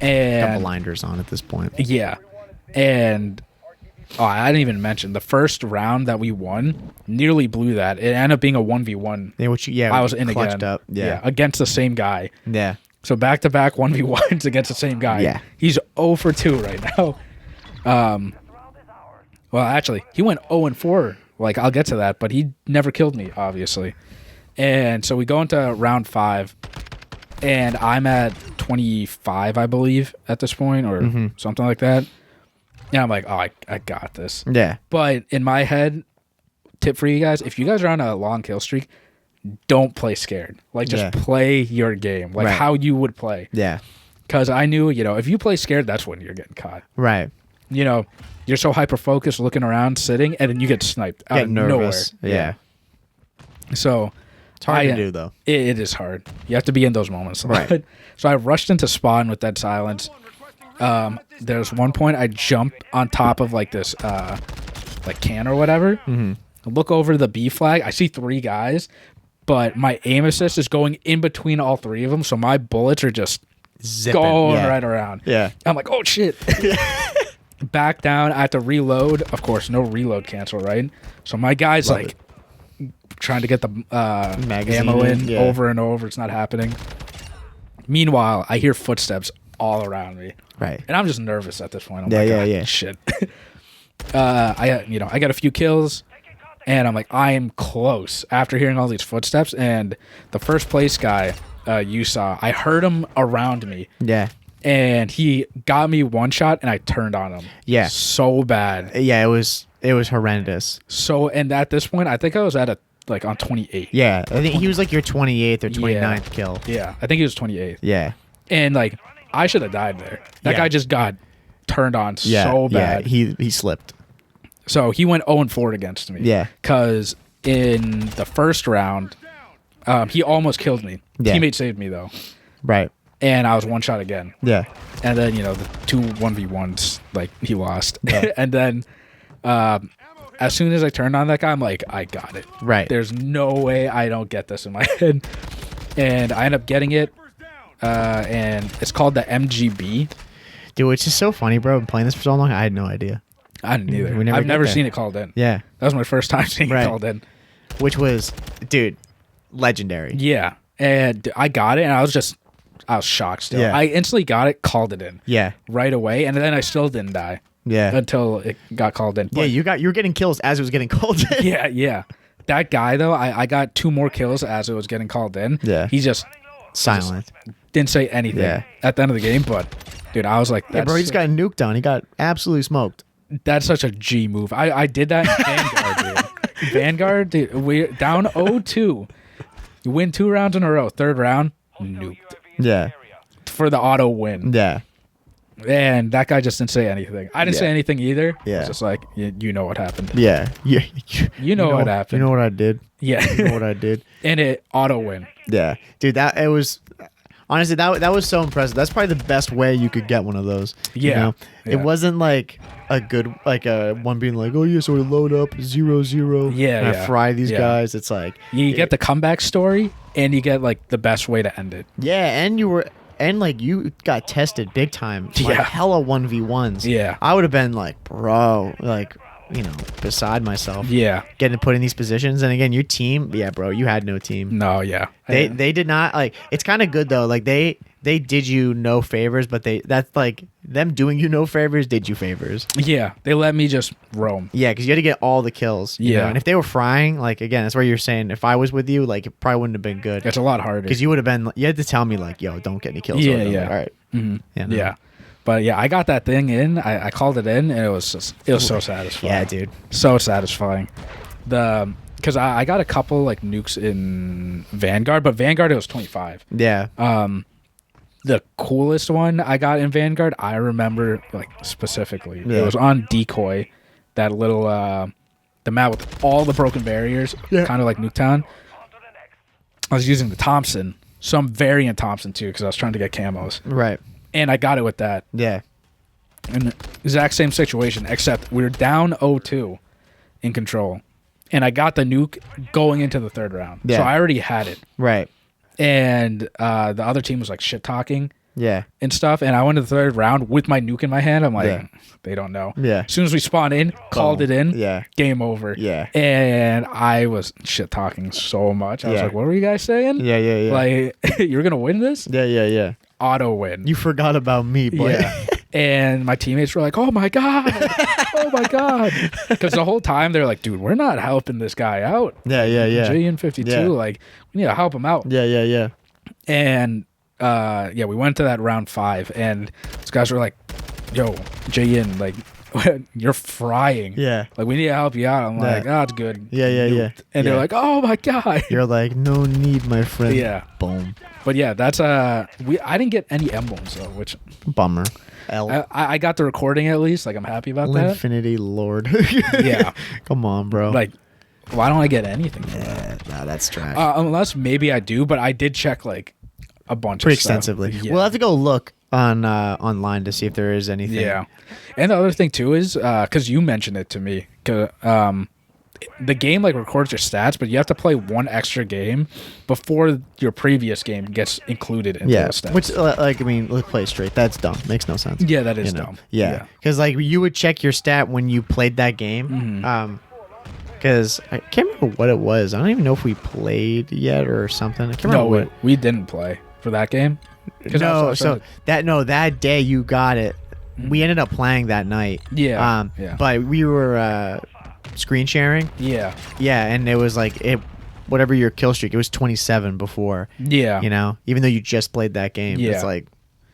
And got blinders on at this point. Yeah, and I didn't even mention the first round that we won. Nearly blew that. It ended up being a 1v1. Yeah, I was in clutched again. Up. Yeah, against the same guy. Yeah. So back-to-back 1v1s against the same guy. Yeah. He's 0 for 2 right now. Well, actually, he went 0 and 4. Like, I'll get to that, but he never killed me, obviously. And so we go into round 5, and I'm at 25, I believe, at this point, or something like that. And I'm like, oh, I got this. Yeah. But in my head, tip for you guys, if you guys are on a long kill streak, don't play scared. Like, just play your game. Like, how you would play. Yeah. Because I knew, if you play scared, that's when you're getting caught. Right. You're so hyper-focused, looking around, sitting, and then you get sniped out of nervous. nowhere. Yeah. So it's hard to do, though. It is hard. You have to be in those moments. Right. So I rushed into spawn with dead silence. There's one point I jumped on top of like this like can or whatever. Look over the B flag. I see 3 guys, but my aim assist is going in between all 3 of them, so my bullets are just zipping going right around. Yeah. I'm like, oh shit. Back down. I have to reload. Of course, no reload cancel, right? So my guy's trying to get the ammo in over and over. It's not happening. Meanwhile, I hear footsteps all around me. Right. And I'm just nervous at this point. I'm like, shit. I got a few kills, and I'm like, I am close after hearing all these footsteps. And the first place guy you saw, I heard him around me. Yeah. And he got me one shot, and I turned on him. Yeah. So bad. Yeah, it was horrendous. So, and at this point, I think I was at on 28. Yeah, I think he was like your 28th or 29th kill. Yeah, I think he was 28th. Yeah. And like, I should have died there. That guy just got turned on so bad. Yeah, he slipped. So he went 0 and 4 against me. Yeah. Because in the first round, he almost killed me. Yeah. Teammate saved me though. Right. And I was one shot again. Yeah. And then, the 2 1v1s, like, he lost. And then as soon as I turned on that guy, I'm like, I got it. Right. There's no way I don't get this in my head. And I end up getting it. And it's called the MGB. Dude, it's just so funny, bro. I've been playing this for so long. I had no idea. I didn't either. I've never seen it called in. Yeah. That was my first time seeing it called in. which was, dude, legendary. Yeah, and I got it, and I was shocked still. Yeah. I instantly got it, called it in Yeah. right away, and then I still didn't die Yeah. until it got called in. Yeah, But you were getting kills as it was getting called in. yeah. That guy though, I got 2 more kills as it was getting called in. Yeah. He just Silent. didn't say anything at the end of the game, but dude, I was like, Yeah, bro, he just got nuked on. He got absolutely smoked. that's such a G move. I did that in Vanguard, dude. Vanguard, dude, we're down 0-2. You win 2 rounds in a row. 3rd round, nuked. Yeah. For the auto win. Yeah. And that guy just didn't say anything. I didn't say anything either. Yeah. I was just like, you know what happened. Yeah. Yeah. You know what happened. You know what I did? Yeah. You know what I did? And it auto win. Yeah. Dude, it was honestly that was so impressive. That's probably the best way you could get one of those. Yeah. You know? Yeah. It wasn't like a good a one being like, oh yeah, so we load up 0-0. Yeah, and I yeah. fry these Yeah. guys. It's like You get the comeback story, and you get like the best way to end it. yeah, and you got tested big time. Like, Yeah. hella 1v1s. Yeah. I would have been like, bro, like, beside myself. Yeah. Getting put in these positions. And again, your team, yeah, bro, you had no team. No, yeah. They did not like. It's kind of good though. Like they did you no favors, but that's like them doing you no favors did you favors. Yeah. They let me just roam. Yeah, because you had to get all the kills. you Yeah. know? And if they were frying, like again, that's where you're saying if I was with you, like it probably wouldn't have been good. It's a lot harder. Because you would have been. You had to tell me like, yo, don't get any kills. Yeah, I'm yeah. Like, all right. Mhm. Yeah. No. Yeah. But yeah, I got that thing in. I called it in, and it was so satisfying. Yeah, dude. So satisfying. Because I got a couple like nukes in Vanguard, but Vanguard it was 25. Yeah. The coolest one I got in Vanguard, I remember like specifically. Yeah. It was on Decoy, that little the map with all the broken barriers, kind of like Nuketown. I was using the Thompson, some variant Thompson too, because I was trying to get camos, Right. and I got it with that. Yeah. And exact same situation, except we were down 0-2 in control, and I got the nuke going into the 3rd round. Yeah. So I already had it, Right. and the other team was like shit talking Yeah. and stuff, and I went to the 3rd round with my nuke in my hand. I'm like, Yeah. they don't know. Yeah. As soon as we spawned in, called it in, Yeah. game over. Yeah. And I was shit talking so much. I was Yeah. like, what were you guys saying? Yeah. Yeah. Yeah. Like, you're going to win this? yeah. Yeah. Yeah. Auto win. You forgot about me, boy. Yeah. And my teammates were like, oh my God. Oh my God. Because the whole time they're like, dude, we're not helping this guy out. Yeah. Yeah. Yeah. JN52, Yeah. like, we need to help him out. Yeah. Yeah. Yeah. And we went to that round 5, and these guys were like, yo, JN, like, you're frying. Yeah. Like, we need to help you out. I'm like, Yeah. oh, it's good. Yeah, yeah, yeah. And Yeah. they're like, oh my God. You're like, no need, my friend. Yeah. Boom. But yeah, that's I didn't get any emblems though, which Bummer. L. I got the recording at least. Like, I'm happy about that. Infinity Lord. Yeah. Come on, bro. Like, why don't I get anything? yeah, nah, that's trash. Unless maybe I do, but I did check like a bunch Pretty of stuff. extensively. Yeah. We'll have to go look on online to see if there is anything. Yeah. And the other thing too is because you mentioned it to me, the game like records your stats, but you have to play one extra game before your previous game gets included into Yeah. the stats. Which, like, I mean, let's play straight. That's dumb. Makes no sense. yeah, that is You know? dumb. Yeah. Because, like, you would check your stat when you played that game. Mm-hmm. Because I can't remember what it was. I don't even know if we played yet or something. I can't No, remember we didn't play for that game. 'Cause I No, was so that day you got it. We ended up playing that night. Yeah, yeah. But we were screen sharing. Yeah. Yeah, and it was like whatever your kill streak, it was 27 before. Yeah. You know, even though you just played that game, Yeah. it's like,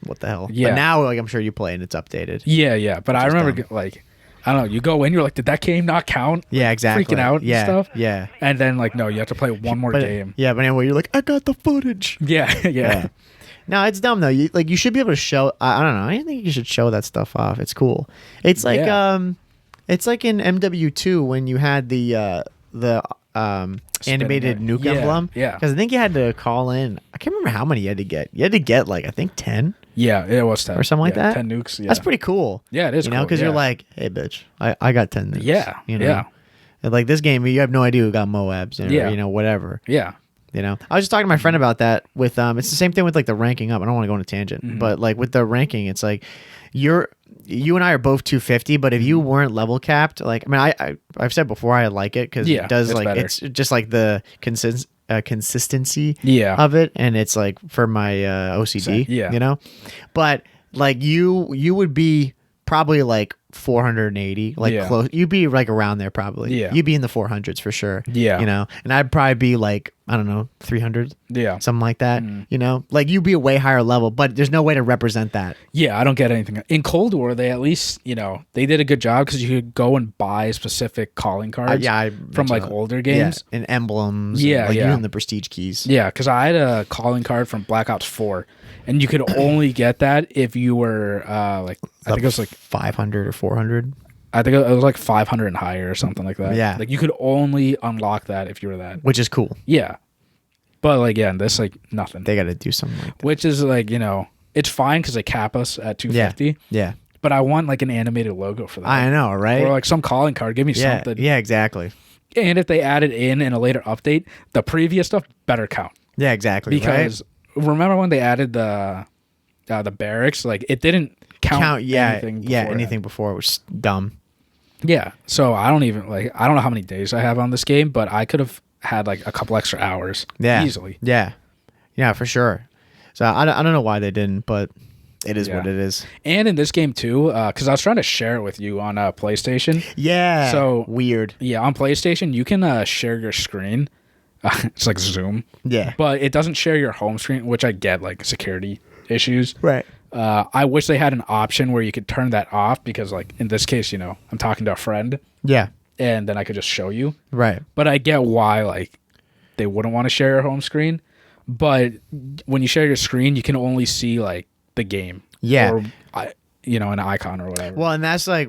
what the hell? Yeah. But now, like, I'm sure you play and it's updated. Yeah, yeah. But I Just remember, like, I don't know, you go in, you're like, did that game not count? Yeah, exactly. Freaking out yeah, and stuff. Yeah. And then, like, no, you have to play one more But game. yeah, but anyway, you're like, I got the footage. Yeah, yeah. No, it's dumb though. You should be able to show. I don't know. I think you should show that stuff off. It's cool. It's like it's like in MW2 when you had the animated nuke Yeah, emblem. yeah. Because I think you had to call in. I can't remember how many you had to get. You had to get like I think 10 Yeah, it was 10. or something like Yeah, that. 10 nukes. Yeah. That's pretty cool. Yeah, it is You know, cool, because you're yeah. like, hey, bitch, I got 10 nukes. Yeah, You know? yeah. And like this game, you have no idea who got Moabs or Yeah. you know whatever. Yeah. You know, I was just talking to my friend about that with it's the same thing with like the ranking up. I don't want to go on a tangent, but like with the ranking, it's like you and I are both 250, but if you weren't level capped, like I mean, I've said before I like it because it does like better. it's just like the consistency Yeah. of it, and it's like for my OCD, Yeah. you know, but like you would be probably like 480, like Yeah. close. You'd be like around there probably. Yeah. You'd be in the 400s for sure. Yeah. You know, and I'd probably be like, I don't know, 300, Yeah. something like that. You know, like you'd be a way higher level, but there's no way to represent that. Yeah, I don't get anything. In Cold War, they at least, they did a good job because you could go and buy specific calling cards I from like older games. Yeah, and emblems. Yeah, and, like yeah. even the prestige keys. Yeah, because I had a calling card from Black Ops 4, and you could only get that if you were I think it was like 500 or 400. I think it was like 500 and higher or something like that. Yeah. Like you could only unlock that if you were that. Which is cool. Yeah. But like, yeah, this like nothing. They got to do something like that. Which is like, it's fine because they cap us at 250. Yeah. But I want like an animated logo for that. I know, right? Or like some calling card. Give me Yeah. something. Yeah, exactly. And if they add it in a later update, the previous stuff better count. Yeah, exactly. Because remember when they added the barracks? Like it didn't count anything before anything before was dumb. Yeah. So I don't know how many days I have on this game, but I could have had like a couple extra hours. Yeah. Easily. Yeah. Yeah, for sure. So I don't know why they didn't, but it is what it is. And in this game too, because I was trying to share it with you on PlayStation. Yeah. So weird. Yeah, on PlayStation you can share your screen. It's like Zoom. Yeah. But it doesn't share your home screen, which I get, like security issues. Right. I wish they had an option where you could turn that off because, like, in this case, I'm talking to a friend. Yeah. And then I could just show you. Right. But I get why, like, they wouldn't want to share your home screen. But when you share your screen, you can only see, like, the game. Yeah. Or, an icon or whatever. Well, and that's like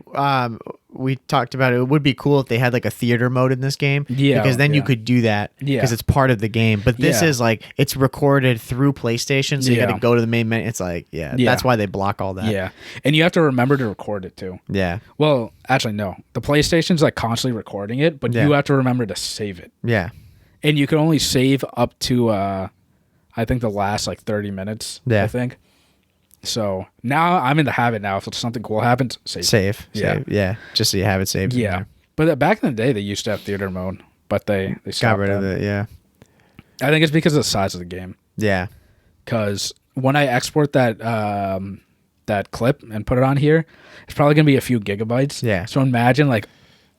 we talked about it would be cool if they had like a theater mode in this game. Yeah. Because then you could do that. Yeah. Because it's part of the game. But this is like it's recorded through PlayStation, so you got to go to the main menu. It's like that's why they block all that. Yeah. And you have to remember to record it too. Yeah. Well, actually no. The PlayStation's like constantly recording it, but you have to remember to save it. Yeah. And you can only save up to I think the last like 30 minutes. Yeah. I think. So now I'm in the habit now. If something cool happens, save. Yeah. Just so you have it saved. Yeah. But back in the day, they used to have theater mode, but they Got rid of it. Yeah. I think it's because of the size of the game. Yeah. Because when I export that that clip and put it on here, it's probably gonna be a few gigabytes. Yeah. So imagine like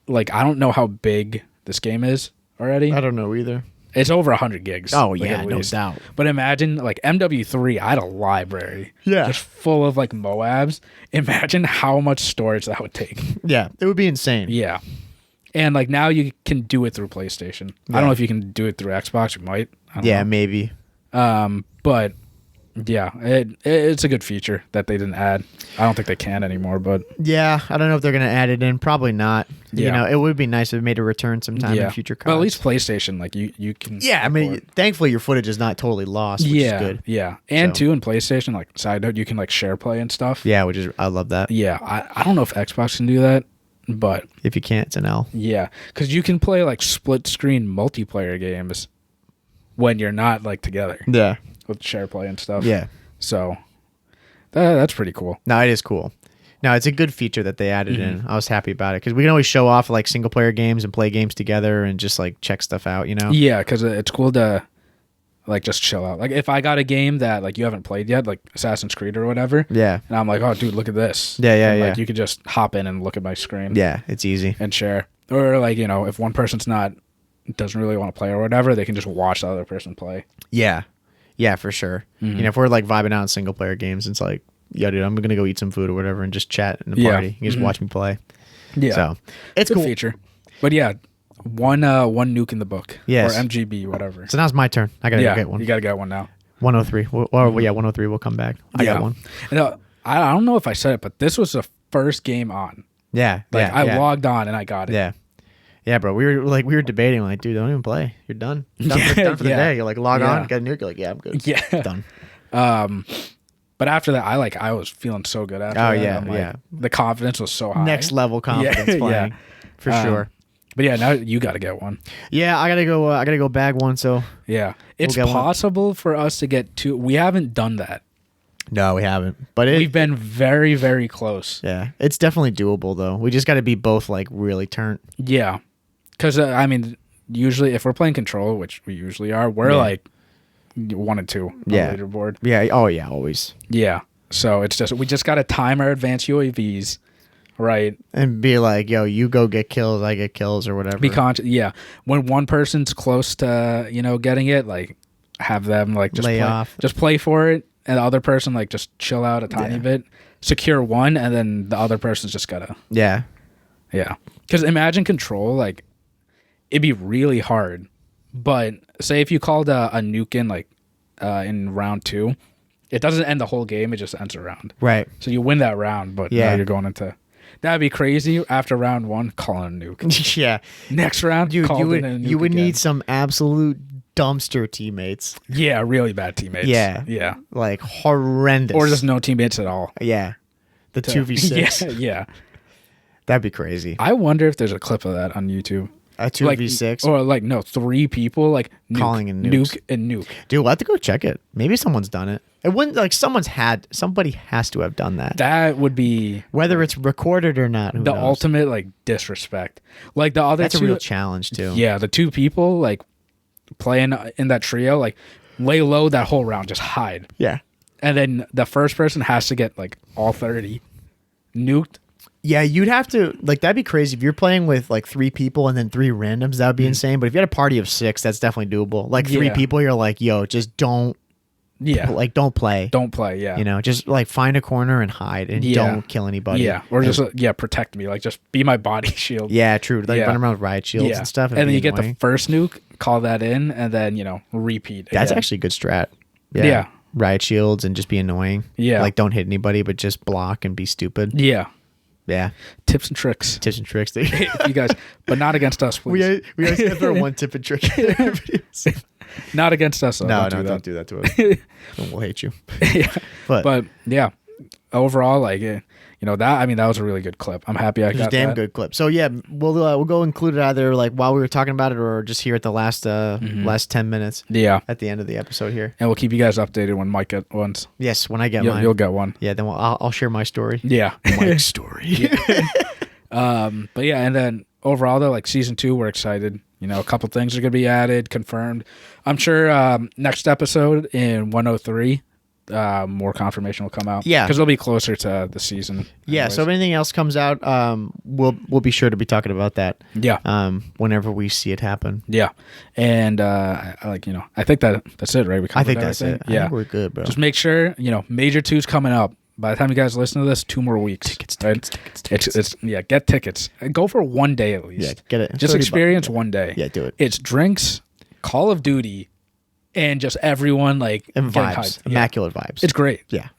I don't know how big this game is already. I don't know either. It's over 100 gigs. Oh like, yeah, at no least. doubt. But imagine like MW3, I had a library. Yeah. Just full of like Moabs. Imagine how much storage that would take. Yeah, it would be insane. Yeah. And like now you can do it through PlayStation. I don't know if you can do it through Xbox. You might. I don't know. Maybe. But yeah, it's a good feature that they didn't add. I don't think they can anymore, but Yeah, I don't know if they're gonna add it in. Probably not. Yeah. You know, it would be nice if it made a return sometime in future but CODs. at least PlayStation, like you can. Yeah, I mean, thankfully your footage is not totally lost, which is good. Yeah, and So. too in PlayStation, like side note, you can like share play and stuff. Yeah, which is I love that. Yeah, I don't know if Xbox can do that, but If you can't, it's an L. yeah, because you can play like split screen multiplayer games when you're not like together Yeah. with share play and stuff. Yeah. So that's pretty cool. No, it is cool. No, it's a good feature that they added in. I was happy about it because we can always show off like single player games and play games together and just like check stuff out, you know? Yeah, because it's cool to like just chill out. Like if I got a game that like you haven't played yet, like Assassin's Creed or whatever, Yeah. and I'm like, oh dude, look at this. Yeah, And, yeah. Like you could just hop in and look at my screen. Yeah, it's easy. And share. Or like, if one person's doesn't really want to play or whatever, they can just watch the other person play. Yeah. Yeah, for sure. You know, if we're like vibing out in single player games, it's like, yeah, dude, I'm gonna go eat some food or whatever and just chat in the party. You just watch me play. Yeah. So it's Good cool. feature. But yeah, one nuke in the book. Yes. Or MGB, whatever. So now it's my turn. I gotta go get one. You gotta get one now. 103. Well, 103 will come back. I got one. And, I don't know if I said it, but this was the first game on. Yeah. Like yeah, I yeah. logged on and I got it. Yeah. Yeah, bro. We were debating like, dude, don't even play. You're done. You're done for the day. You're like log on, got a nuke. You're like, yeah, I'm good. Yeah. Done. But after that, I was feeling so good after that. Yeah, I'm like, yeah. The confidence was so high. Next level confidence playing. For sure. But yeah, now you got to get one. Yeah, I gotta go. I gotta go bag one. So Yeah, it's get one. possible for us to get two. We haven't done that. no, we haven't. But We've been very, very close. yeah, it's definitely doable though. We just got to be both like really turnt. Yeah, because I mean, usually if we're playing Control, which we usually are, we're like 1 and 2 on Yeah. the leaderboard. Yeah. Oh yeah, always. Yeah, so it's just we just got to time our advanced UAVs, right? And be like, yo, you go get kills, I get kills, or whatever. Be conscious. Yeah, when one person's close to getting it, like have them like just Lay play, off. just play for it, and the other person like just chill out a tiny bit, secure one, and then the other person's just gotta. Yeah. Yeah, because imagine Control, like it'd be really hard. But say if you called a nuke in like in round 2, it doesn't end the whole game; it just ends a round. Right. So you win that round, but now you're going into. That'd be crazy. After round 1, calling a nuke. yeah. Next round, Dude, called in a nuke you would again. need some absolute dumpster teammates. Yeah, really bad teammates. Yeah. Like horrendous. Or just no teammates at all. yeah. The 2v6. Yeah. That'd be crazy. I wonder if there's a clip of that on YouTube. A 2v6. Or like, no, 3 people like nuke, Calling in nukes. nuke and nuke. Dude, we'll have to go check it. Maybe someone's done it. It wouldn't like somebody has to have done that. That would be Whether it's recorded or not, who the knows? ultimate like disrespect. Like the other That's two, a real challenge too. yeah, the 2 people like playing in that trio, like lay low that whole round, just hide. Yeah. And then the first person has to get like all 30 nuked. Yeah, you'd have to like that'd be crazy if you're playing with like 3 people and then 3 randoms. That would be insane. But if you had a party of 6, that's definitely doable. Like 3 Yeah. people, you're like, yo, just don't Yeah. don't play. Don't play, yeah. You know, just like find a corner and hide and Yeah. don't kill anybody. Yeah. Or just protect me. Like just be my body shield. Yeah, true. Like Yeah. run around with riot shields Yeah. and stuff. And then it'd you be get the annoying. first nuke, call that in, and then, repeat. That's again. actually a good strat. Yeah. Riot shields and just be annoying. Yeah. Like don't hit anybody, but just block and be stupid. Yeah. Yeah. Tips and tricks. Tips and tricks. You guys, but not against us, please. we always have our one tip and trick in our videos. Not against us. Though. No, Don't don't do that to us. Then we'll hate you. Yeah. But yeah, overall, like that was a really good clip. I'm happy I it's a got damn that. good clip. So yeah, we'll go include it either like while we were talking about it or just here at the last 10 minutes Yeah, at the end of the episode here. and we'll keep you guys updated when Mike gets ones. Yes, when I get You'll, mine. you'll get one. Yeah, then I'll share my story. Yeah. Mike's story. But yeah, and then overall though, like season 2, we're excited. A couple things are gonna be added, confirmed. I'm sure next episode in 103, more confirmation will come out. Yeah. because it'll be closer to the season. Yeah, anyways. so if anything else comes out, we'll be sure to be talking about that. Yeah. Whenever we see it happen. Yeah, and I think that's it, right? We I covered think that's everything. it. I Yeah, think we're good, bro. just make sure Major 2's coming up. By the time you guys listen to this, 2 more weeks. Tickets. It's get tickets. Go for 1 day at least. Yeah, get it. Just $30. experience 1 day. Yeah, do it. It's drinks, Call of Duty, and just everyone like And getting vibes. hyped. Yeah. Immaculate vibes. It's great. yeah.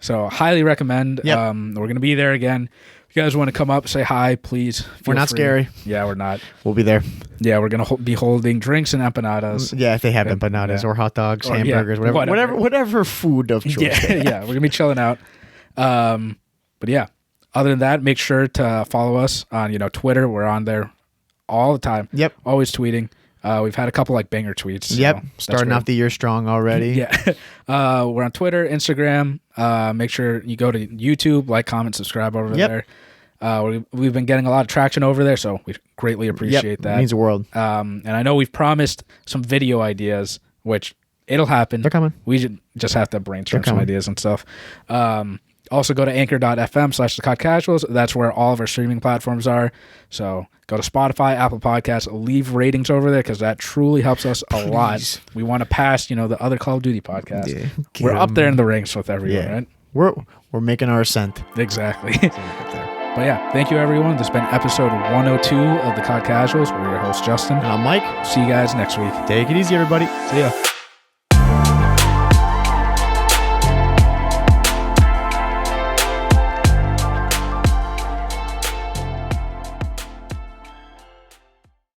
So highly recommend. Yep. We're gonna be there again. If you guys want to come up, say hi, please. We're Feel not free. scary. Yeah, we're not. We'll be there. Yeah, we're gonna be holding drinks and empanadas. Yeah, if they have empanadas or hot dogs, Or, yeah, hamburgers, whatever food of choice. Yeah, yeah, we're gonna be chilling out. But yeah, other than that, make sure to follow us on Twitter. We're on there all the time. Yep. Always tweeting. We've had a couple like banger tweets. So Yep. that's Starting great. off the year strong already. Yeah. We're on Twitter, Instagram. Make sure you go to YouTube, like, comment, subscribe over Yep. there. We've been getting a lot of traction over there, so we greatly appreciate that. It means the world. And I know we've promised some video ideas, which it'll happen. They're coming. We just have to brainstorm They're some coming. ideas and stuff. Also go to anchor.fm/the COD Casuals. That's where all of our streaming platforms are. So go to Spotify, Apple Podcasts, leave ratings over there because that truly helps us a lot. We want to pass, the other Call of Duty podcasts. Yeah, We're get up 'em. there in the ranks with everyone, Yeah. right? We're making our ascent. Exactly. Up there. But yeah, thank you everyone. This has been episode 102 of the COD Casuals. We're your host, Justin. And I'm Mike. See you guys next week. Take it easy, everybody. See ya.